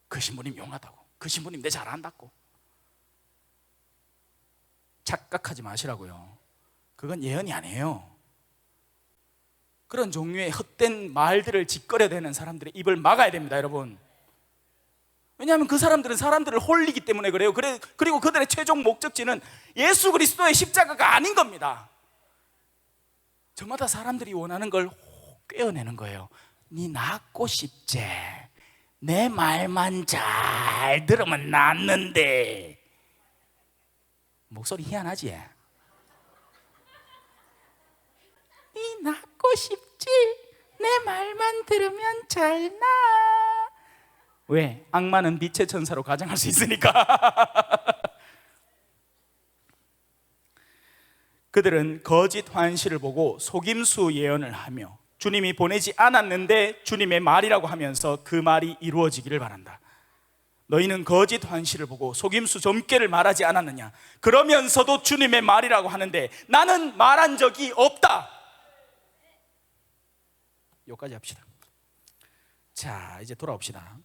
그 신부님 용하다고, 그 신부님 내 잘한다고. 착각하지 마시라고요. 그건 예언이 아니에요. 그런 종류의 헛된 말들을 짓거려대는 사람들의 입을 막아야 됩니다, 여러분. 왜냐하면 그 사람들은 사람들을 홀리기 때문에 그래요. 그리고 그들의 최종 목적지는 예수 그리스도의 십자가가 아닌 겁니다. 저마다 사람들이 원하는 걸 꿰어내는 거예요. 니 낳고 싶지? 내 말만 잘 들으면 낫는데. 목소리 희한하지? 니 낳고 싶지? 내 말만 들으면 잘 나. 왜? 악마는 빛의 천사로 가장할 수 있으니까. 그들은 거짓 환시를 보고 속임수 예언을 하며 주님이 보내지 않았는데 주님의 말이라고 하면서 그 말이 이루어지기를 바란다. 너희는 거짓 환시를 보고 속임수 점괘를 말하지 않았느냐? 그러면서도 주님의 말이라고 하는데 나는 말한 적이 없다. 여기까지 합시다. 자, 이제 돌아옵시다.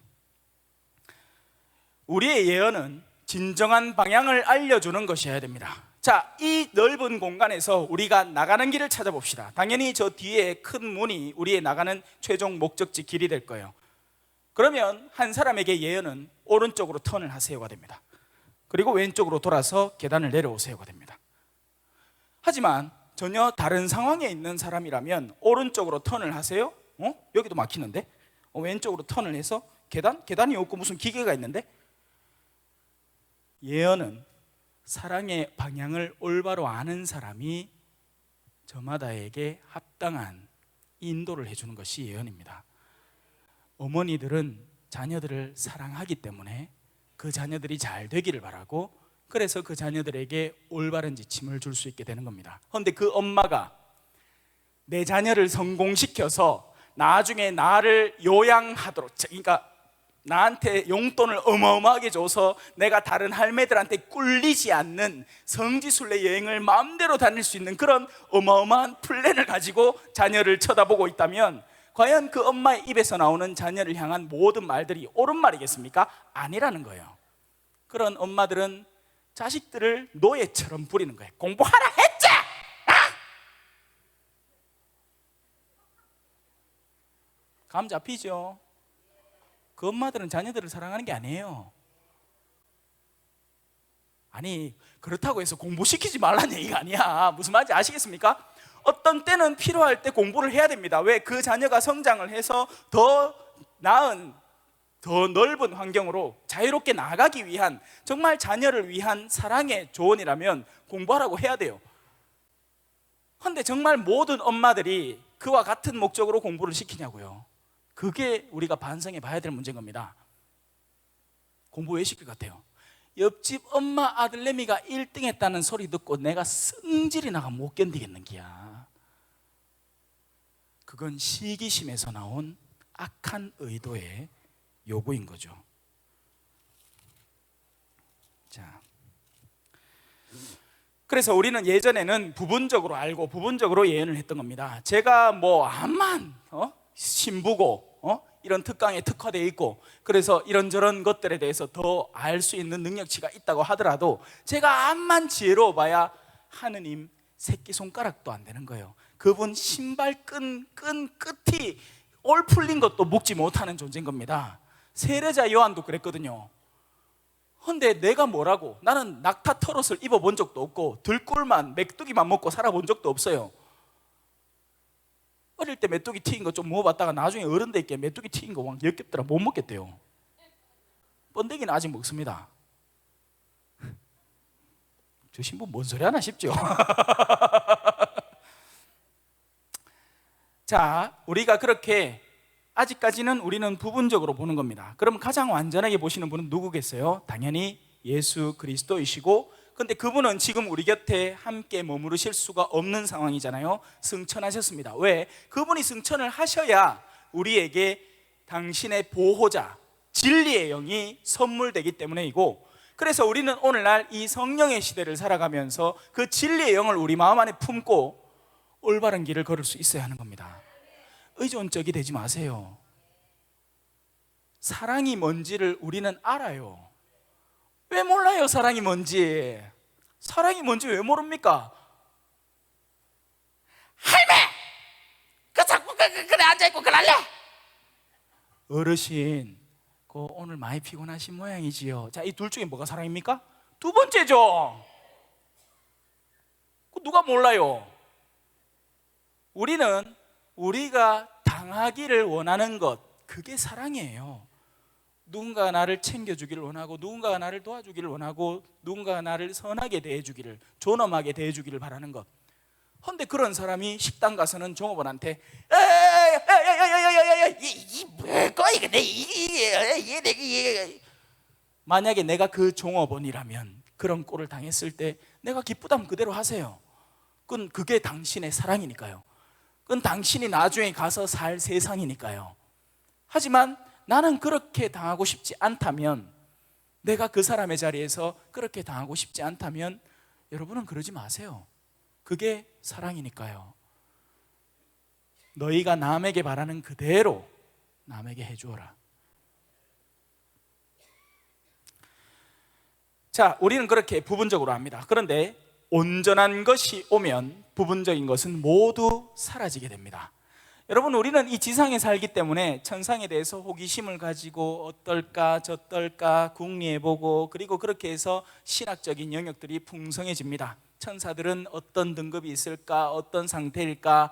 우리의 예언은 진정한 방향을 알려주는 것이어야 됩니다. 자, 이 넓은 공간에서 우리가 나가는 길을 찾아봅시다. 당연히 저 뒤에 큰 문이 우리의 나가는 최종 목적지 길이 될 거예요. 그러면 한 사람에게 예언은 오른쪽으로 턴을 하세요가 됩니다. 그리고 왼쪽으로 돌아서 계단을 내려오세요가 됩니다. 하지만 전혀 다른 상황에 있는 사람이라면 오른쪽으로 턴을 하세요? 여기도 막히는데? 왼쪽으로 턴을 해서 계단이 없고 무슨 기계가 있는데? 예언은 사랑의 방향을 올바로 아는 사람이 저마다에게 합당한 인도를 해주는 것이 예언입니다. 어머니들은 자녀들을 사랑하기 때문에 그 자녀들이 잘 되기를 바라고, 그래서 그 자녀들에게 올바른 지침을 줄 수 있게 되는 겁니다. 그런데 그 엄마가 내 자녀를 성공시켜서 나중에 나를 요양하도록, 그러니까 나한테 용돈을 어마어마하게 줘서 내가 다른 할매들한테 꿀리지 않는 성지순례 여행을 마음대로 다닐 수 있는 그런 어마어마한 플랜을 가지고 자녀를 쳐다보고 있다면 과연 그 엄마의 입에서 나오는 자녀를 향한 모든 말들이 옳은 말이겠습니까? 아니라는 거예요. 그런 엄마들은 자식들을 노예처럼 부리는 거예요. 공부하라 했지? 감 잡히죠? 그 엄마들은 자녀들을 사랑하는 게 아니에요. 아니, 그렇다고 해서 공부시키지 말라는 얘기가 아니야. 무슨 말인지 아시겠습니까? 어떤 때는 필요할 때 공부를 해야 됩니다. 왜? 그 자녀가 성장을 해서 더 나은, 더 넓은 환경으로 자유롭게 나가기 위한, 정말 자녀를 위한 사랑의 조언이라면 공부하라고 해야 돼요. 그런데 정말 모든 엄마들이 그와 같은 목적으로 공부를 시키냐고요. 그게 우리가 반성해 봐야 될 문제인 겁니다. 공부 왜 시킬 것 같아요? 옆집 엄마 아들내미가 1등 했다는 소리 듣고 내가 성질이 나가 못 견디겠는 기야. 그건 시기심에서 나온 악한 의도의 요구인 거죠. 자, 그래서 우리는 예전에는 부분적으로 알고 부분적으로 예언을 했던 겁니다. 제가 뭐 암만 신부고 이런 특강에 특화되어 있고 그래서 이런저런 것들에 대해서 더 알 수 있는 능력치가 있다고 하더라도 제가 암만 지혜로워 봐야 하느님 새끼손가락도 안 되는 거예요. 그분 신발끈 끝이 올 풀린 것도 묶지 못하는 존재인 겁니다. 세례자 요한도 그랬거든요. 그런데 내가 뭐라고? 나는 낙타 털옷을 입어본 적도 없고 들꿀만 메뚜기만 먹고 살아본 적도 없어요. 어릴 때 메뚜기 튀긴 거 좀 먹어봤다가 나중에 어른 되니까 메뚜기 튀긴 거 막 역겹더라. 못 먹겠대요. 번데기는 아직 먹습니다. 저 신부 뭔 소리 하나 싶죠? 자, 우리가 그렇게 아직까지는 우리는 부분적으로 보는 겁니다. 그럼 가장 완전하게 보시는 분은 누구겠어요? 당연히 예수 그리스도이시고, 근데 그분은 지금 우리 곁에 함께 머무르실 수가 없는 상황이잖아요. 승천하셨습니다. 왜? 그분이 승천을 하셔야 우리에게 당신의 보호자 진리의 영이 선물되기 때문이고, 그래서 우리는 오늘날 이 성령의 시대를 살아가면서 그 진리의 영을 우리 마음 안에 품고 올바른 길을 걸을 수 있어야 하는 겁니다. 의존적이 되지 마세요. 사랑이 뭔지를 우리는 알아요. 왜 몰라요? 사랑이 뭔지. 사랑이 뭔지 왜 모릅니까? 할매! 자꾸 그래 앉아있고 그럴래? 어르신, 오늘 많이 피곤하신 모양이지요. 자, 이 둘 중에 뭐가 사랑입니까? 두 번째죠. 누가 몰라요? 우리는 우리가 당하기를 원하는 것, 그게 사랑이에요. 누군가가 나를 챙겨주기를 원하고, 누군가가 나를 도와주기를 원하고, 누군가가 나를 선하게 대해주기를, 존엄하게 대해주기를 바라는 것. 그런데 그런 사람이 식당 가서는 종업원한테 만약에 내가 그 종업원이라면 그런 꼴을 당했을 때 내가 기쁘다면 그대로 하세요. 그건 그게 당신의 사랑이니까요. 그건 당신이 나중에 가서 살 세상이니까요. 하지만 나는 그렇게 당하고 싶지 않다면, 내가 그 사람의 자리에서 그렇게 당하고 싶지 않다면 여러분은 그러지 마세요. 그게 사랑이니까요. 너희가 남에게 바라는 그대로 남에게 해주어라. 자, 우리는 그렇게 부분적으로 합니다. 그런데 온전한 것이 오면 부분적인 것은 모두 사라지게 됩니다. 여러분, 우리는 이 지상에 살기 때문에 천상에 대해서 호기심을 가지고 어떨까 저떨까 궁리해보고, 그리고 그렇게 해서 신학적인 영역들이 풍성해집니다. 천사들은 어떤 등급이 있을까, 어떤 상태일까,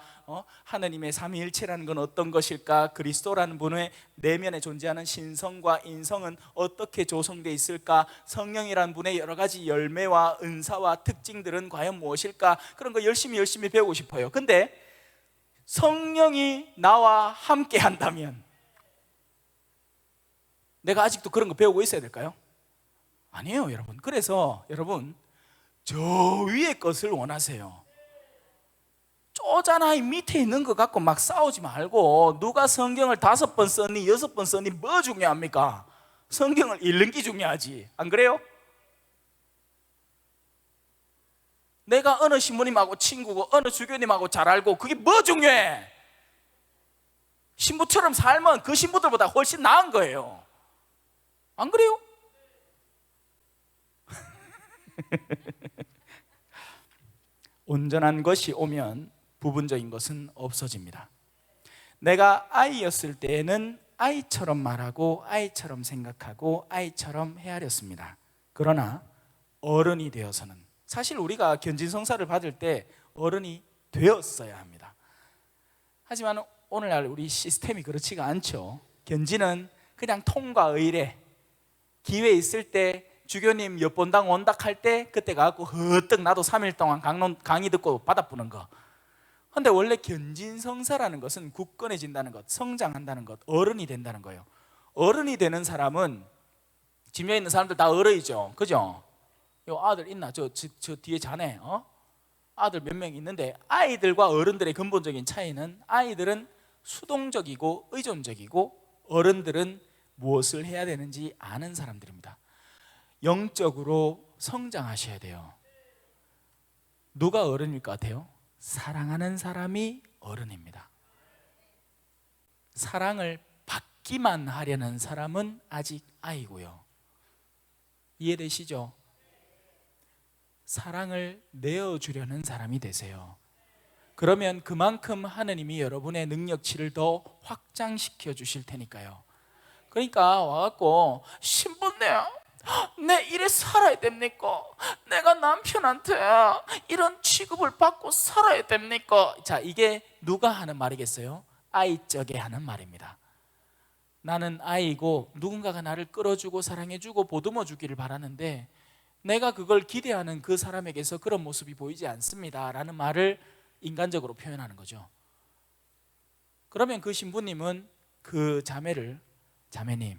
하느님의 삼위일체라는 건 어떤 것일까, 그리스도라는 분의 내면에 존재하는 신성과 인성은 어떻게 조성되어 있을까, 성령이라는 분의 여러 가지 열매와 은사와 특징들은 과연 무엇일까, 그런 거 열심히 배우고 싶어요. 근데 성령이 나와 함께 한다면 내가 아직도 그런 거 배우고 있어야 될까요? 아니에요, 여러분. 그래서 여러분, 저 위의 것을 원하세요. 쪼잔하게 밑에 있는 것 갖고 막 싸우지 말고, 누가 성경을 5번 썼니 6번 썼니 뭐 중요합니까? 성경을 읽는 게 중요하지, 안 그래요? 내가 어느 신부님하고 친구고 어느 주교님하고 잘 알고 그게 뭐 중요해? 신부처럼 살면 그 신부들보다 훨씬 나은 거예요. 안 그래요? 온전한 것이 오면 부분적인 것은 없어집니다. 내가 아이였을 때에는 아이처럼 말하고 아이처럼 생각하고 아이처럼 헤아렸습니다. 그러나 어른이 되어서는, 사실 우리가 견진성사를 받을 때 어른이 되었어야 합니다. 하지만 오늘날 우리 시스템이 그렇지가 않죠. 견진은 그냥 통과 의례, 기회 있을 때 주교님 엿본당 원닥 할 때 그때 가갖고 허뜩 나도 3일 동안 강의 듣고 받아보는 거. 근데 원래 견진성사라는 것은 굳건해진다는 것, 성장한다는 것, 어른이 된다는 거예요. 어른이 되는 사람은, 집에 있는 사람들 다 어른이죠, 그죠? 요 아들 있나? 저 뒤에 자네, 아들 몇 명 있는데, 아이들과 어른들의 근본적인 차이는, 아이들은 수동적이고 의존적이고 어른들은 무엇을 해야 되는지 아는 사람들입니다. 영적으로 성장하셔야 돼요. 누가 어른일 것 같아요? 사랑하는 사람이 어른입니다. 사랑을 받기만 하려는 사람은 아직 아이고요. 이해되시죠? 사랑을 내어주려는 사람이 되세요. 그러면 그만큼 하느님이 여러분의 능력치를 더 확장시켜 주실 테니까요. 그러니까 와갖고, 신부님, 내 이래 살아야 됩니까? 내가 남편한테 이런 취급을 받고 살아야 됩니까? 자, 이게 누가 하는 말이겠어요? 아이적에 하는 말입니다. 나는 아이고 누군가가 나를 끌어주고 사랑해주고 보듬어 주기를 바라는데 내가 그걸 기대하는 그 사람에게서 그런 모습이 보이지 않습니다 라는 말을 인간적으로 표현하는 거죠. 그러면 그 신부님은 그 자매를, 자매님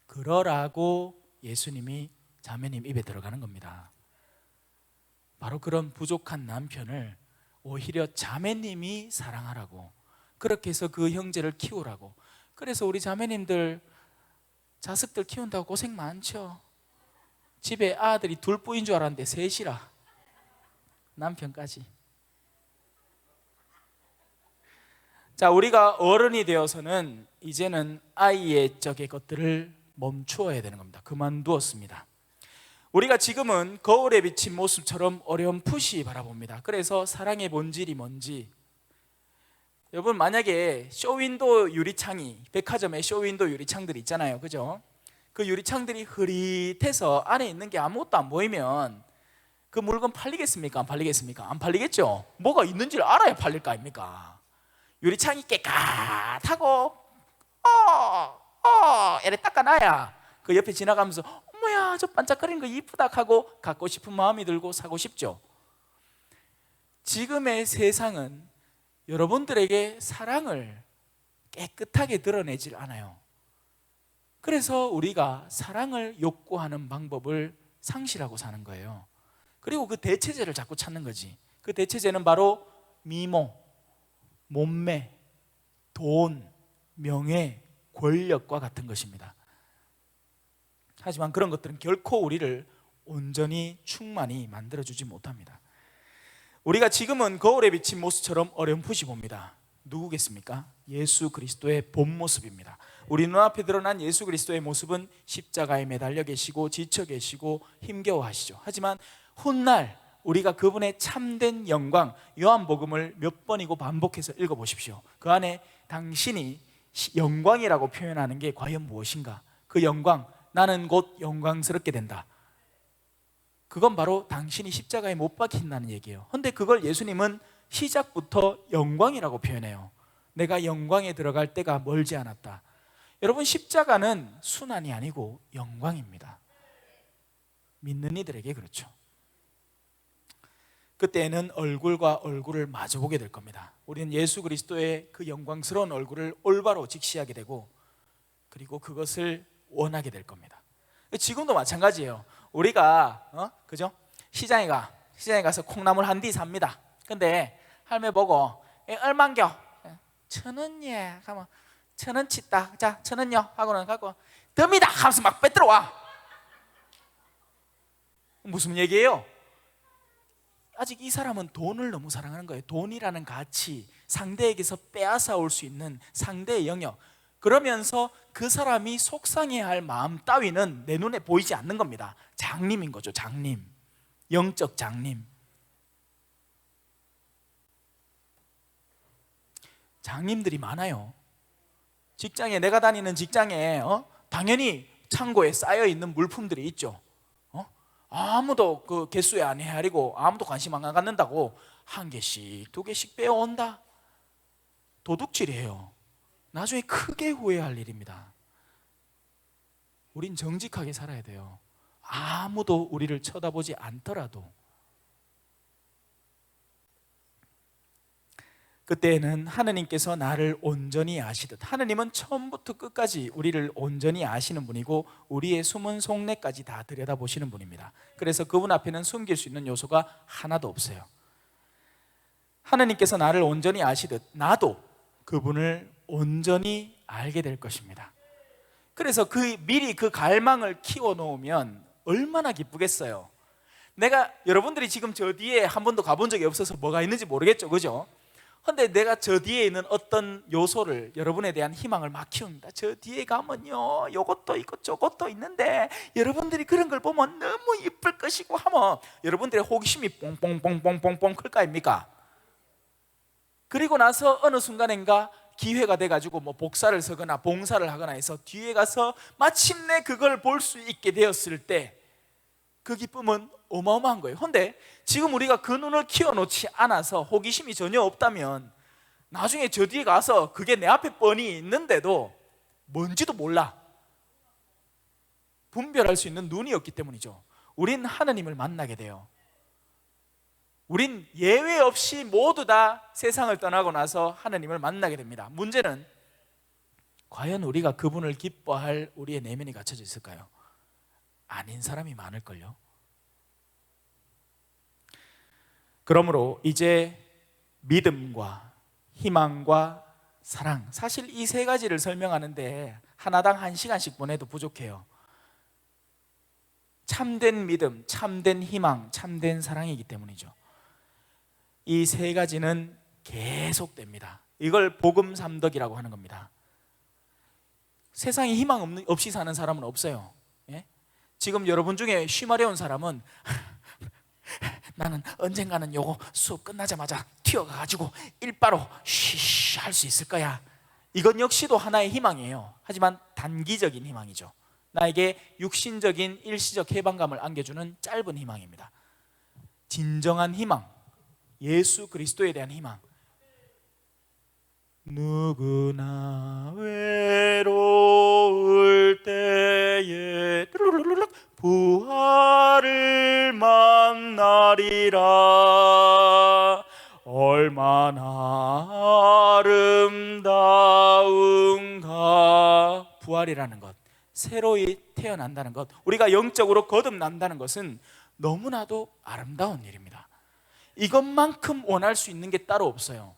그러라고 예수님이 자매님 입에 들어가는 겁니다. 바로 그런 부족한 남편을 오히려 자매님이 사랑하라고, 그렇게 해서 그 형제를 키우라고. 그래서 우리 자매님들 자식들 키운다고 고생 많죠. 집에 아들이 둘뿐인 줄 알았는데 셋이라, 남편까지. 자, 우리가 어른이 되어서는 이제는 아이의 적의 것들을 멈추어야 되는 겁니다. 그만두었습니다. 우리가 지금은 거울에 비친 모습처럼 어렴풋이 바라봅니다. 그래서 사랑의 본질이 뭔지, 여러분 만약에 쇼윈도 유리창이, 백화점에 쇼윈도 유리창들이 있잖아요, 그죠? 그 유리창들이 흐릿해서 안에 있는 게 아무것도 안 보이면 그 물건 팔리겠습니까? 안 팔리겠습니까? 안 팔리겠죠? 뭐가 있는지를 알아야 팔릴 거 아닙니까? 유리창이 깨끗하고 이래 닦아놔야 그 옆에 지나가면서 어머야 저 반짝거리는 거 이쁘다 하고 갖고 싶은 마음이 들고 사고 싶죠. 지금의 세상은 여러분들에게 사랑을 깨끗하게 드러내질 않아요. 그래서 우리가 사랑을 욕구하는 방법을 상실하고 사는 거예요. 그리고 그 대체제를 자꾸 찾는 거지. 그 대체제는 바로 미모, 몸매, 돈, 명예, 권력과 같은 것입니다. 하지만 그런 것들은 결코 우리를 온전히 충만히 만들어주지 못합니다. 우리가 지금은 거울에 비친 모습처럼 어렴풋이 봅니다. 누구겠습니까? 예수 그리스도의 본 모습입니다. 우리 눈앞에 드러난 예수 그리스도의 모습은 십자가에 매달려 계시고 지쳐 계시고 힘겨워하시죠. 하지만 훗날 우리가 그분의 참된 영광, 요한복음을 몇 번이고 반복해서 읽어보십시오. 그 안에 당신이 영광이라고 표현하는 게 과연 무엇인가? 그 영광, 나는 곧 영광스럽게 된다. 그건 바로 당신이 십자가에 못 박힌다는 얘기예요. 그런데 그걸 예수님은 시작부터 영광이라고 표현해요. 내가 영광에 들어갈 때가 멀지 않았다. 여러분, 십자가는 순환이 아니고 영광입니다. 믿는 이들에게 그렇죠. 그때는 얼굴과 얼굴을 마주보게 될 겁니다. 우리는 예수 그리스도의 그 영광스러운 얼굴을 올바로 직시하게 되고, 그리고 그것을 원하게 될 겁니다. 지금도 마찬가지예요. 우리가 그죠? 시장에 가서 콩나물 한 뒤 삽니다. 근데 할매 보고 얼만겨? 1,000원예. 하면 1,000원치 딱. 자, 1,000원요. 하고는 갖고 듭니다 하면서 막 빼들어와. 무슨 얘기예요? 아직 이 사람은 돈을 너무 사랑하는 거예요. 돈이라는 가치, 상대에게서 빼앗아 올 수 있는 상대의 영역. 그러면서 그 사람이 속상해할 마음 따위는 내 눈에 보이지 않는 겁니다. 장님인 거죠. 장님, 영적 장님. 장님들이 많아요. 직장에, 내가 다니는 직장에 당연히 창고에 쌓여 있는 물품들이 있죠. 아무도 그 개수에 안 헤아리고 아무도 관심 안 갖는다고 한 개씩, 두 개씩 빼어온다. 도둑질이에요. 나중에 크게 후회할 일입니다. 우린 정직하게 살아야 돼요. 아무도 우리를 쳐다보지 않더라도. 그때는 하느님께서 나를 온전히 아시듯, 하느님은 처음부터 끝까지 우리를 온전히 아시는 분이고 우리의 숨은 속내까지 다 들여다보시는 분입니다. 그래서 그분 앞에는 숨길 수 있는 요소가 하나도 없어요. 하느님께서 나를 온전히 아시듯 나도 그분을 온전히 알게 될 것입니다. 그래서 미리 그 갈망을 키워놓으면 얼마나 기쁘겠어요. 내가, 여러분들이 지금 저 뒤에 한 번도 가본 적이 없어서 뭐가 있는지 모르겠죠, 그죠? 근데 내가 저 뒤에 있는 어떤 요소를, 여러분에 대한 희망을 막 키웁니다. 저 뒤에 가면요, 요것도 있고 저것도 있는데 여러분들이 그런 걸 보면 너무 이쁠 것이고 하면 여러분들의 호기심이 뽕뽕뽕뽕뽕뽕 클 거 아닙니까? 그리고 나서 어느 순간인가 기회가 돼가지고 뭐 복사를 서거나 봉사를 하거나 해서 뒤에 가서 마침내 그걸 볼 수 있게 되었을 때 그 기쁨은 어마어마한 거예요. 그런데 지금 우리가 그 눈을 키워놓지 않아서 호기심이 전혀 없다면 나중에 저 뒤에 가서 그게 내 앞에 뻔히 있는데도 뭔지도 몰라. 분별할 수 있는 눈이 없기 때문이죠. 우린 하느님을 만나게 돼요. 우린 예외 없이 모두 다 세상을 떠나고 나서 하느님을 만나게 됩니다. 문제는 과연 우리가 그분을 기뻐할 우리의 내면이 갖춰져 있을까요? 아닌 사람이 많을걸요. 그러므로 이제 믿음과 희망과 사랑, 사실 이 세 가지를 설명하는데 하나당 1시간씩 보내도 부족해요. 참된 믿음, 참된 희망, 참된 사랑이기 때문이죠. 이 세 가지는 계속됩니다. 이걸 복음 삼덕이라고 하는 겁니다. 세상에 희망 없이 사는 사람은 없어요. 예? 지금 여러분 중에 쉬마려운 사람은 나는 언젠가는 요거 수업 끝나자마자 튀어가가지고 일바로 쉬쉬 할 수 있을 거야. 이건 역시도 하나의 희망이에요. 하지만 단기적인 희망이죠. 나에게 육신적인 일시적 해방감을 안겨주는 짧은 희망입니다. 진정한 희망, 예수 그리스도에 대한 희망. 누구나 외로울 때에 부활을 만나리라. 얼마나 아름다운가. 부활이라는 것, 새로이 태어난다는 것, 우리가 영적으로 거듭난다는 것은 너무나도 아름다운 일입니다. 이것만큼 원할 수 있는 게 따로 없어요.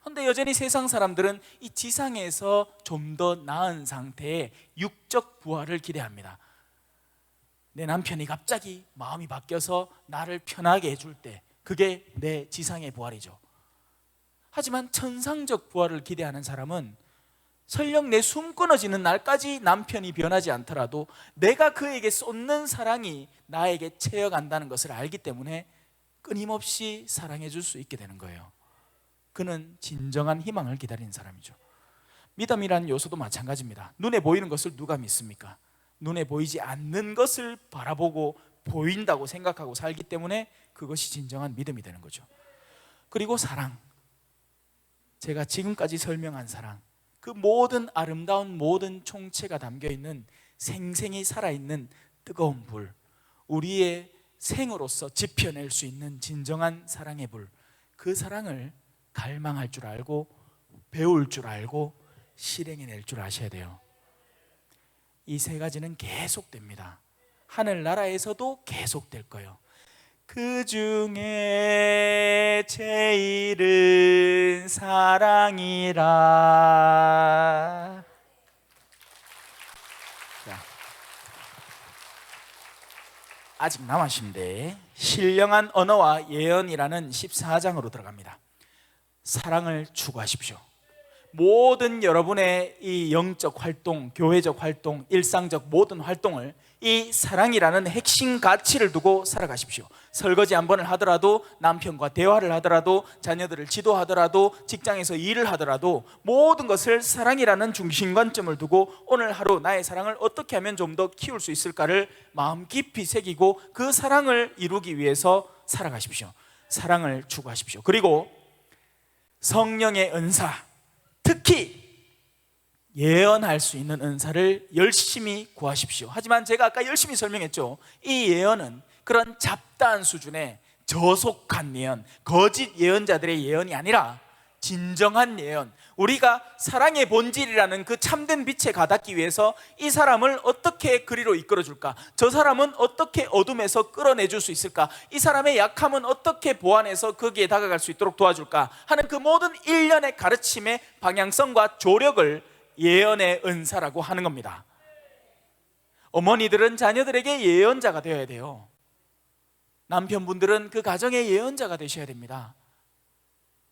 그런데 여전히 세상 사람들은 이 지상에서 좀 더 나은 상태의 육적 부활을 기대합니다. 내 남편이 갑자기 마음이 바뀌어서 나를 편하게 해줄 때, 그게 내 지상의 부활이죠. 하지만 천상적 부활을 기대하는 사람은 설령 내 숨 끊어지는 날까지 남편이 변하지 않더라도 내가 그에게 쏟는 사랑이 나에게 채여간다는 것을 알기 때문에 끊임없이 사랑해 줄 수 있게 되는 거예요. 그는 진정한 희망을 기다리는 사람이죠. 믿음이라는 요소도 마찬가지입니다. 눈에 보이는 것을 누가 믿습니까? 눈에 보이지 않는 것을 바라보고 보인다고 생각하고 살기 때문에 그것이 진정한 믿음이 되는 거죠. 그리고 사랑, 제가 지금까지 설명한 사랑, 그 모든 아름다운 모든 총체가 담겨있는 생생히 살아있는 뜨거운 불, 우리의 생으로서 지펴낼 수 있는 진정한 사랑의 불, 그 사랑을 갈망할 줄 알고 배울 줄 알고 실행해낼 줄 아셔야 돼요. 이 세 가지는 계속됩니다. 하늘나라에서도 계속될 거예요. 그 중에 제일은 사랑이라. 자, 아직 남으신데 신령한 언어와 예언이라는 14장으로 들어갑니다. 사랑을 추구하십시오. 모든 여러분의 이 영적 활동, 교회적 활동, 일상적 모든 활동을 이 사랑이라는 핵심 가치를 두고 살아가십시오. 설거지 한 번을 하더라도, 남편과 대화를 하더라도, 자녀들을 지도하더라도, 직장에서 일을 하더라도 모든 것을 사랑이라는 중심관점을 두고 오늘 하루 나의 사랑을 어떻게 하면 좀 더 키울 수 있을까를 마음 깊이 새기고 그 사랑을 이루기 위해서 살아가십시오. 사랑을 추구하십시오. 그리고 성령의 은사, 특히 예언할 수 있는 은사를 열심히 구하십시오. 하지만 제가 아까 열심히 설명했죠. 이 예언은 그런 잡다한 수준의 저속한 예언, 거짓 예언자들의 예언이 아니라 진정한 예언, 우리가 사랑의 본질이라는 그 참된 빛에 가닿기 위해서 이 사람을 어떻게 그리로 이끌어줄까, 저 사람은 어떻게 어둠에서 끌어내줄 수 있을까, 이 사람의 약함은 어떻게 보완해서 거기에 다가갈 수 있도록 도와줄까 하는 그 모든 일련의 가르침의 방향성과 조력을 예언의 은사라고 하는 겁니다. 어머니들은 자녀들에게 예언자가 되어야 돼요. 남편분들은 그 가정의 예언자가 되셔야 됩니다.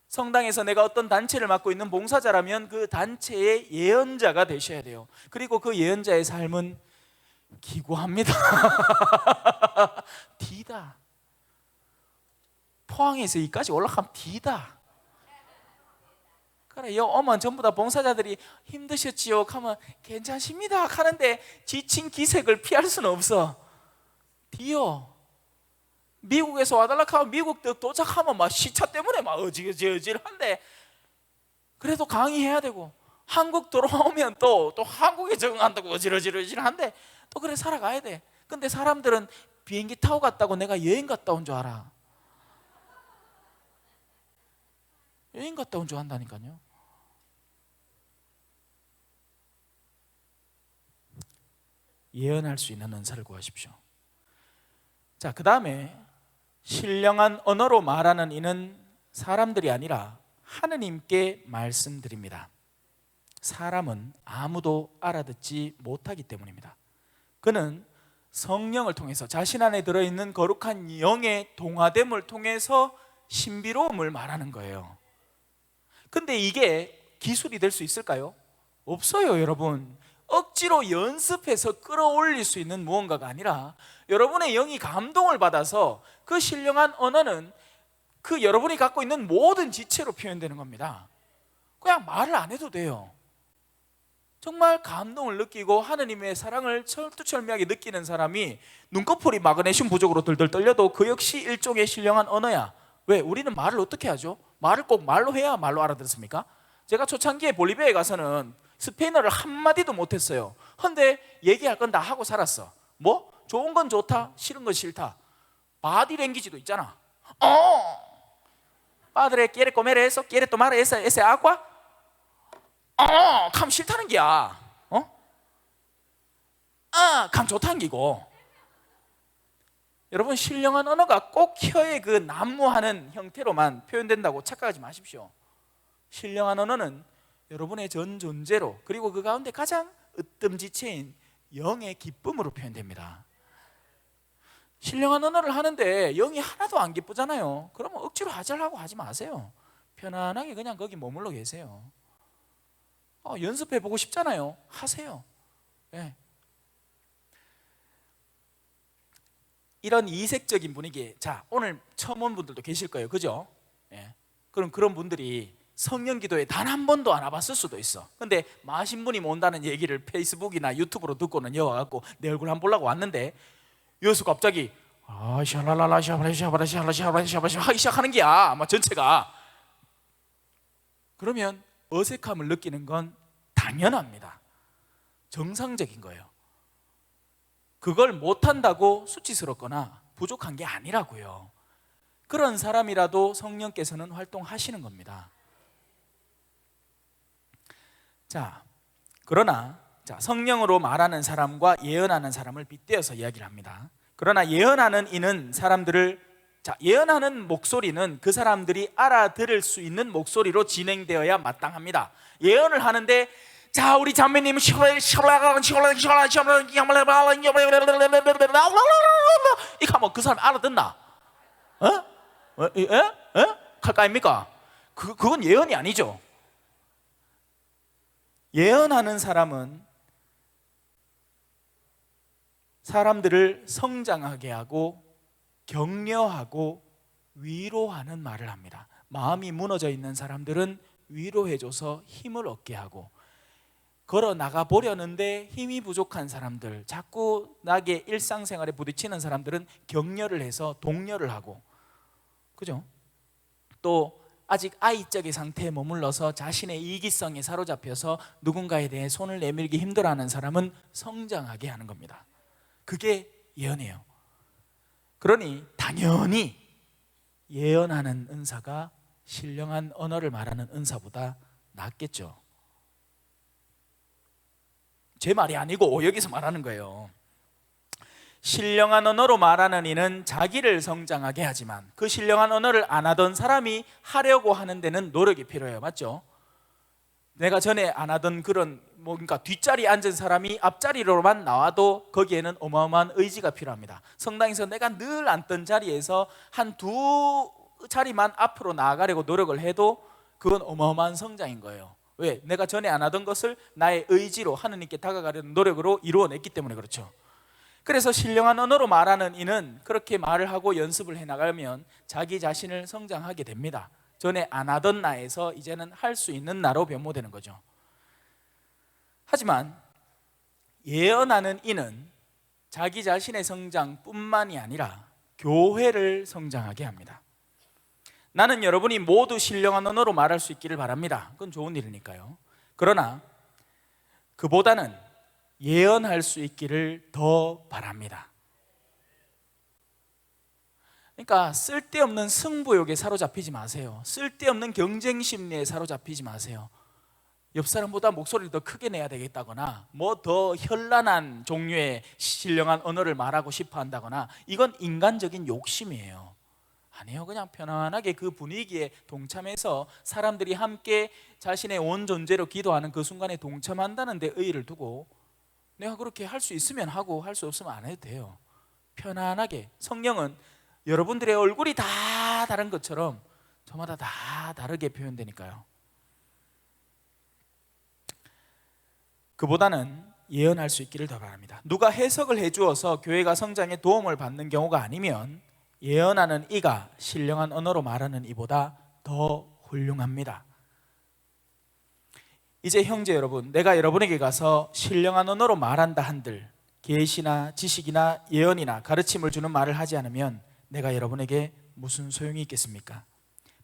성당에서 내가 어떤 단체를 맡고 있는 봉사자라면 그 단체의 예언자가 되셔야 돼요. 그리고 그 예언자의 삶은 기구합니다. 디다. 포항에서 이까지 올라가면 디다. 그래, 요 어머니 전부 다 봉사자들이 힘드셨지요? 하면 괜찮습니다 하는데 지친 기색을 피할 수는 없어. 디요. 미국에서 와달라고 하면 미국 도착하면 막 시차 때문에 막 어질어질한데 그래도 강의해야 되고, 한국 돌아오면 또 한국에 적응한다고 어질어질한데 또 그래 살아가야 돼. 근데 사람들은 비행기 타고 갔다고 내가 여행 갔다 온 줄 알아. 여행 갔다 온 줄 안다니까요. 예언할 수 있는 은사를 구하십시오. 자, 그 다음에 신령한 언어로 말하는 이는 사람들이 아니라 하느님께 말씀드립니다. 사람은 아무도 알아듣지 못하기 때문입니다. 그는 성령을 통해서 자신 안에 들어있는 거룩한 영의 동화됨을 통해서 신비로움을 말하는 거예요. 근데 이게 기술이 될 수 있을까요? 없어요, 여러분. 억지로 연습해서 끌어올릴 수 있는 무언가가 아니라 여러분의 영이 감동을 받아서 그 신령한 언어는 그 여러분이 갖고 있는 모든 지체로 표현되는 겁니다. 그냥 말을 안 해도 돼요. 정말 감동을 느끼고 하느님의 사랑을 철두철미하게 느끼는 사람이 눈꺼풀이 마그네슘 부족으로 들들 떨려도 그 역시 일종의 신령한 언어야. 왜? 우리는 말을 어떻게 하죠? 말을 꼭 말로 해야 말로 알아듣습니까? 제가 초창기에 볼리비아에 가서는 스페인어를 한마디도 못했어요. 근데 얘기할 건 다 하고 살았어. 뭐? 좋은 건 좋다, 싫은 건 싫다. 바디랭귀지도 있잖아. Padre quiere comer eso, quiere tomar ese agua. 감 싫다는 기야. 감 좋다는 기고. 여러분, 신령한 언어가 꼭 혀의 그 난무하는 형태로만 표현된다고 착각하지 마십시오. 신령한 언어는 여러분의 전 존재로, 그리고 그 가운데 가장 으뜸지체인 영의 기쁨으로 표현됩니다. 신령한 언어를 하는데 영이 하나도 안 기쁘잖아요. 그러면 억지로 하자라고 하지 마세요. 편안하게 그냥 거기 머물러 계세요. 연습해보고 싶잖아요. 하세요. 예. 이런 이색적인 분위기에, 자, 오늘 처음 온 분들도 계실 거예요. 그죠? 예. 그럼 그런 분들이 성령 기도에 단 한 번도 안 와봤을 수도 있어. 근데 마신분이 온다는 얘기를 페이스북이나 유튜브로 듣고는 여와갖고 내 얼굴 한번 보려고 왔는데, 여기서 갑자기 샤랄랄라 샤바라 샤바라 샤바라 샤바라 샤바라 하기 시작하는 게야. 아마 전체가. 그러면 어색함을 느끼는 건 당연합니다. 정상적인 거예요. 그걸 못한다고 수치스럽거나 부족한 게 아니라고요. 그런 사람이라도 성령께서는 활동하시는 겁니다. 자, 그러나 성령으로 말하는 사람과 예언하는 사람을 빗대어서 이야기를 합니다. 그러나 예언하는 이는 사람들을, 예언하는 목소리는 그 사람들이 알아들을 수 있는 목소리로 진행되어야 마땅합니다. 예언을 하는데, 자, 우리 자매님 이거 하면 그 사람 알아듣나? 갈까입니까? 그건 예언이 아니죠. 예언하는 사람은 사람들을 성장하게 하고 격려하고 위로하는 말을 합니다. 마음이 무너져 있는 사람들은 위로해줘서 힘을 얻게 하고, 걸어 나가 보려는데 힘이 부족한 사람들, 자꾸 나게 일상생활에 부딪히는 사람들은 격려를 해서 독려를 하고, 그죠? 또 아직 아이적의 상태에 머물러서 자신의 이기성에 사로잡혀서 누군가에 대해 손을 내밀기 힘들어하는 사람은 성장하게 하는 겁니다. 그게 예언이에요. 그러니 당연히 예언하는 은사가 신령한 언어를 말하는 은사보다 낫겠죠. 제 말이 아니고 여기서 말하는 거예요. 신령한 언어로 말하는 이는 자기를 성장하게 하지만 그 신령한 언어를 안 하던 사람이 하려고 하는 데는 노력이 필요해요. 맞죠? 내가 전에 안 하던 그런 그러니까 뒷자리에 앉은 사람이 앞자리로만 나와도 거기에는 어마어마한 의지가 필요합니다. 성당에서 내가 늘 앉던 자리에서 한 두 자리만 앞으로 나아가려고 노력을 해도 그건 어마어마한 성장인 거예요. 왜? 내가 전에 안 하던 것을 나의 의지로 하느님께 다가가려는 노력으로 이루어냈기 때문에 그렇죠. 그래서 신령한 언어로 말하는 이는 그렇게 말을 하고 연습을 해나가면 자기 자신을 성장하게 됩니다. 전에 안 하던 나에서 이제는 할 수 있는 나로 변모되는 거죠. 하지만 예언하는 이는 자기 자신의 성장뿐만이 아니라 교회를 성장하게 합니다. 나는 여러분이 모두 신령한 언어로 말할 수 있기를 바랍니다. 그건 좋은 일이니까요. 그러나 그보다는 예언할 수 있기를 더 바랍니다. 그러니까 쓸데없는 승부욕에 사로잡히지 마세요. 쓸데없는 경쟁 심리에 사로잡히지 마세요. 옆 사람보다 목소리를 더 크게 내야 되겠다거나 뭐 더 현란한 종류의 신령한 언어를 말하고 싶어 한다거나, 이건 인간적인 욕심이에요. 아니요, 그냥 편안하게 그 분위기에 동참해서 사람들이 함께 자신의 온 존재로 기도하는 그 순간에 동참한다는 데 의의를 두고 내가 그렇게 할 수 있으면 하고 할 수 없으면 안 해도 돼요. 편안하게. 성령은 여러분들의 얼굴이 다 다른 것처럼 저마다 다 다르게 표현되니까요. 그보다는 예언할 수 있기를 더 바랍니다. 누가 해석을 해주어서 교회가 성장에 도움을 받는 경우가 아니면 예언하는 이가 신령한 언어로 말하는 이보다 더 훌륭합니다. 이제 형제 여러분, 내가 여러분에게 가서 신령한 언어로 말한다 한들 계시나 지식이나 예언이나 가르침을 주는 말을 하지 않으면 내가 여러분에게 무슨 소용이 있겠습니까?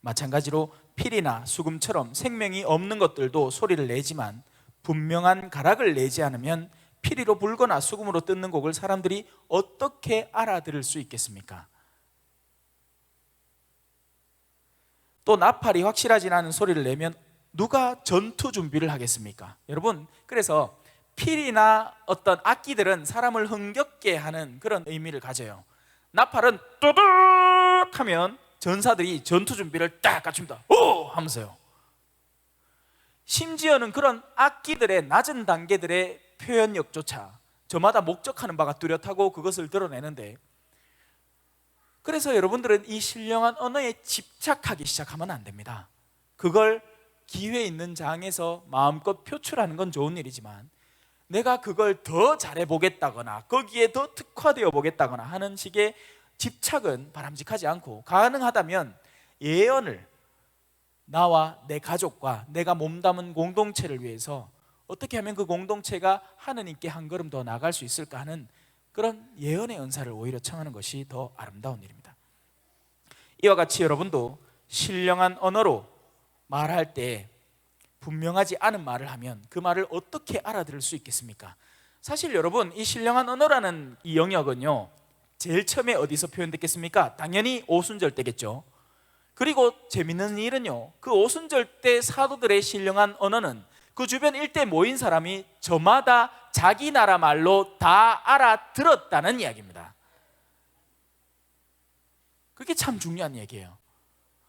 마찬가지로 필이나 수금처럼 생명이 없는 것들도 소리를 내지만 분명한 가락을 내지 않으면 피리로 불거나 수금으로 뜯는 곡을 사람들이 어떻게 알아들을 수 있겠습니까? 또 나팔이 확실하지 않은 소리를 내면 누가 전투 준비를 하겠습니까? 여러분, 그래서 필이나 어떤 악기들은 사람을 흥겹게 하는 그런 의미를 가져요. 나팔은 뚜둑 하면 전사들이 전투 준비를 딱 갖춥니다. 오! 하면서요. 심지어는 그런 악기들의 낮은 단계들의 표현력조차 저마다 목적하는 바가 뚜렷하고 그것을 드러내는데, 그래서 여러분들은 이 신령한 언어에 집착하기 시작하면 안 됩니다. 그걸 기회 있는 장에서 마음껏 표출하는 건 좋은 일이지만 내가 그걸 더 잘해보겠다거나 거기에 더 특화되어 보겠다거나 하는 식의 집착은 바람직하지 않고, 가능하다면 예언을 나와 내 가족과 내가 몸담은 공동체를 위해서 어떻게 하면 그 공동체가 하느님께 한 걸음 더 나아갈 수 있을까 하는 그런 예언의 은사를 오히려 청하는 것이 더 아름다운 일입니다. 이와 같이 여러분도 신령한 언어로 말할 때 분명하지 않은 말을 하면 그 말을 어떻게 알아들을 수 있겠습니까? 사실 여러분, 이 신령한 언어라는 이 영역은요, 제일 처음에 어디서 표현됐겠습니까? 당연히 오순절 때겠죠. 그리고 재밌는 일은요, 그 오순절 때 사도들의 신령한 언어는 그 주변 일대에 모인 사람이 저마다 자기 나라 말로 다 알아들었다는 이야기입니다. 그게 참 중요한 얘기예요.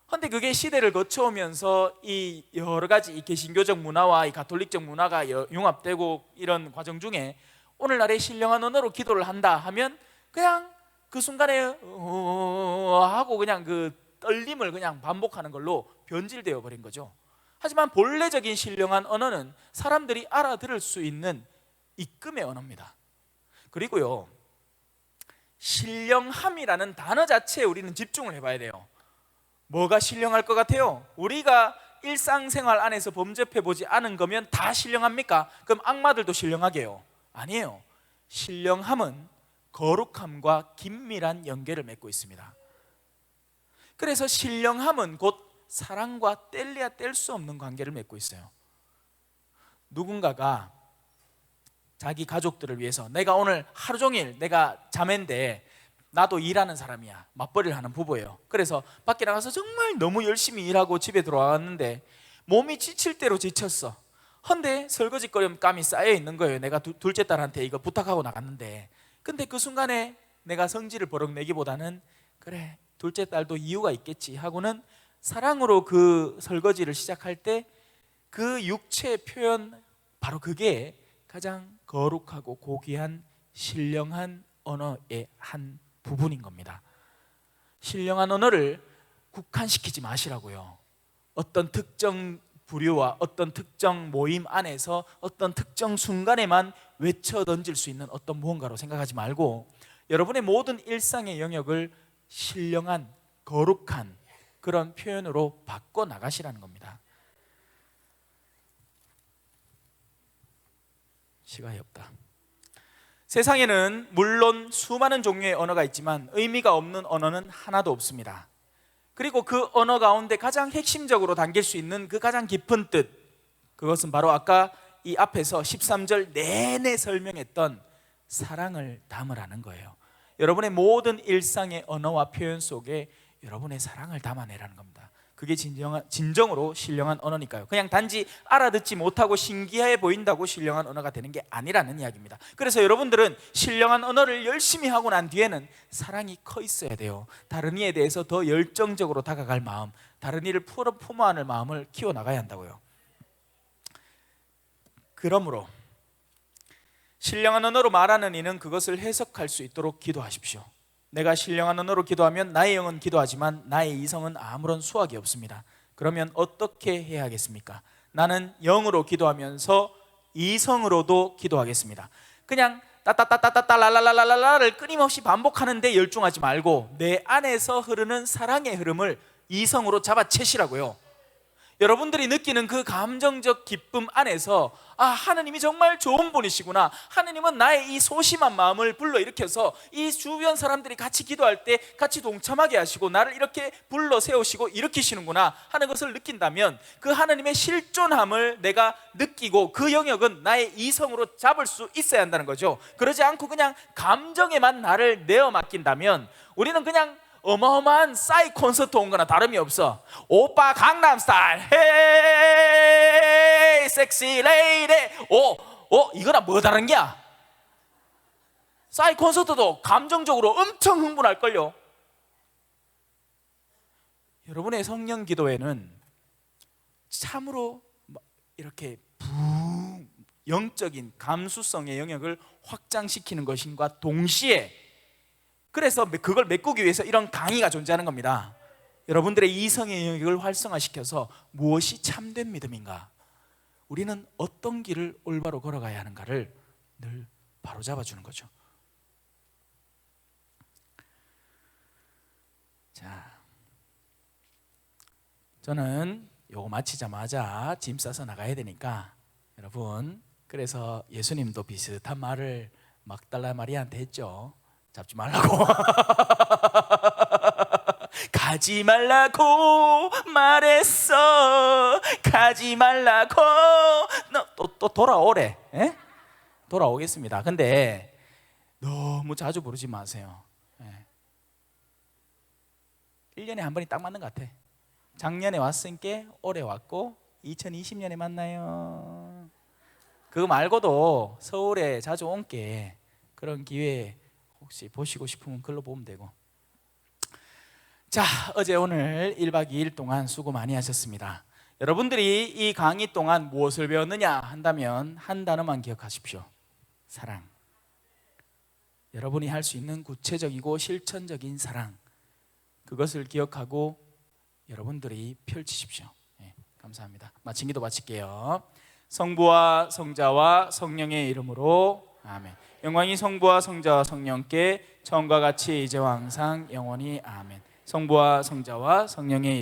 그런데 그게 시대를 거쳐오면서 이 여러 가지 이 개신교적 문화와 이 가톨릭적 문화가 융합되고 이런 과정 중에 오늘날의 신령한 언어로 기도를 한다 하면 그냥 그 순간에 하고 그냥 그 떨림을 그냥 반복하는 걸로 변질되어 버린 거죠. 하지만 본래적인 신령한 언어는 사람들이 알아들을 수 있는 입금의 언어입니다. 그리고요, 신령함이라는 단어 자체에 우리는 집중을 해봐야 돼요. 뭐가 신령할 것 같아요? 우리가 일상생활 안에서 범접해보지 않은 거면 다 신령합니까? 그럼 악마들도 신령하게요? 아니에요. 신령함은 거룩함과 긴밀한 연계를 맺고 있습니다. 그래서 신령함은 곧 사랑과 뗄래야 뗄 수 없는 관계를 맺고 있어요. 누군가가 자기 가족들을 위해서, 내가 오늘 하루 종일 내가 자매인데 나도 일하는 사람이야, 맞벌이를 하는 부부예요. 그래서 밖에 나가서 정말 너무 열심히 일하고 집에 들어왔는데 몸이 지칠 대로 지쳤어. 헌데 설거지거리감이 쌓여 있는 거예요. 내가 둘째 딸한테 이거 부탁하고 나갔는데, 근데 그 순간에 내가 성질을 버럭내기보다는 그래, 둘째 딸도 이유가 있겠지 하고는 사랑으로 그 설거지를 시작할 때 그 육체의 표현, 바로 그게 가장 거룩하고 고귀한 신령한 언어의 한 부분인 겁니다. 신령한 언어를 국한시키지 마시라고요. 어떤 특정 부류와 어떤 특정 모임 안에서 어떤 특정 순간에만 외쳐 던질 수 있는 어떤 무언가로 생각하지 말고 여러분의 모든 일상의 영역을 신령한 거룩한 그런 표현으로 바꿔 나가시라는 겁니다. 시간이 없다. 세상에는 물론 수많은 종류의 언어가 있지만 의미가 없는 언어는 하나도 없습니다. 그리고 그 언어 가운데 가장 핵심적으로 담길 수 있는 그 가장 깊은 뜻, 그것은 바로 아까 이 앞에서 13절 내내 설명했던 사랑을 담으라는 거예요. 여러분의 모든 일상의 언어와 표현 속에 여러분의 사랑을 담아내라는 겁니다. 그게 진정으로 신령한 언어니까요. 그냥 단지 알아듣지 못하고 신기해 보인다고 신령한 언어가 되는 게 아니라는 이야기입니다. 그래서 여러분들은 신령한 언어를 열심히 하고 난 뒤에는 사랑이 커 있어야 돼요. 다른 이에 대해서 더 열정적으로 다가갈 마음, 다른 이를 품어 안을 마음을 키워나가야 한다고요. 그러므로 신령한 언어로 말하는 이는 그것을 해석할 수 있도록 기도하십시오. 내가 신령한 언어로 기도하면 나의 영은 기도하지만 나의 이성은 아무런 수확이 없습니다. 그러면 어떻게 해야 하겠습니까? 나는 영으로 기도하면서 이성으로도 기도하겠습니다. 그냥 따따따따따따 랄랄랄랄라를 끊임없이 반복하는데 열중하지 말고 내 안에서 흐르는 사랑의 흐름을 이성으로 잡아채시라고요. 여러분들이 느끼는 그 감정적 기쁨 안에서 하느님이 정말 좋은 분이시구나, 하느님은 나의 이 소심한 마음을 불러일으켜서 이 주변 사람들이 같이 기도할 때 같이 동참하게 하시고 나를 이렇게 불러 세우시고 일으키시는구나 하는 것을 느낀다면 그 하느님의 실존함을 내가 느끼고 그 영역은 나의 이성으로 잡을 수 있어야 한다는 거죠. 그러지 않고 그냥 감정에만 나를 내어 맡긴다면 우리는 그냥 어마어마한 싸이 콘서트 온 거나 다름이 없어. 오빠 강남스타일 헤이 섹시 레이디 이거나 뭐 다른 게야? 싸이 콘서트도 감정적으로 엄청 흥분할걸요. 여러분의 성령 기도에는 참으로 이렇게 영적인 감수성의 영역을 확장시키는 것인가 동시에, 그래서 그걸 메꾸기 위해서 이런 강의가 존재하는 겁니다. 여러분들의 이성의 영역을 활성화시켜서 무엇이 참된 믿음인가, 우리는 어떤 길을 올바로 걸어가야 하는가를 늘 바로잡아 주는 거죠. 자, 저는 요거 마치자마자 짐 싸서 나가야 되니까 여러분, 그래서 예수님도 비슷한 말을 막달라 마리아한테 했죠. 잡지 말라고. 가지 말라고 말했어. 가지 말라고. 또 돌아오래. 에? 돌아오겠습니다. 근데 너무 자주 부르지 마세요. 1년에 한 번이 딱 맞는 것 같아. 작년에 왔으니까 올해 왔고 2020년에 만나요. 그거 말고도 서울에 자주 온게 그런 기회 혹시 보시고 싶으면 글로 보면 되고. 자, 어제 오늘 1박 2일 동안 수고 많이 하셨습니다. 여러분들이 이 강의 동안 무엇을 배웠느냐 한다면 한 단어만 기억하십시오. 사랑. 여러분이 할 수 있는 구체적이고 실천적인 사랑, 그것을 기억하고 여러분들이 펼치십시오. 감사합니다. 마친 기도 마칠게요. 성부와 성자와 성령의 이름으로 아멘. 영광이 성부와 성자와 성령께 처음과 같이 이제와 항상 영원히 아멘. 성부와 성자와 성령의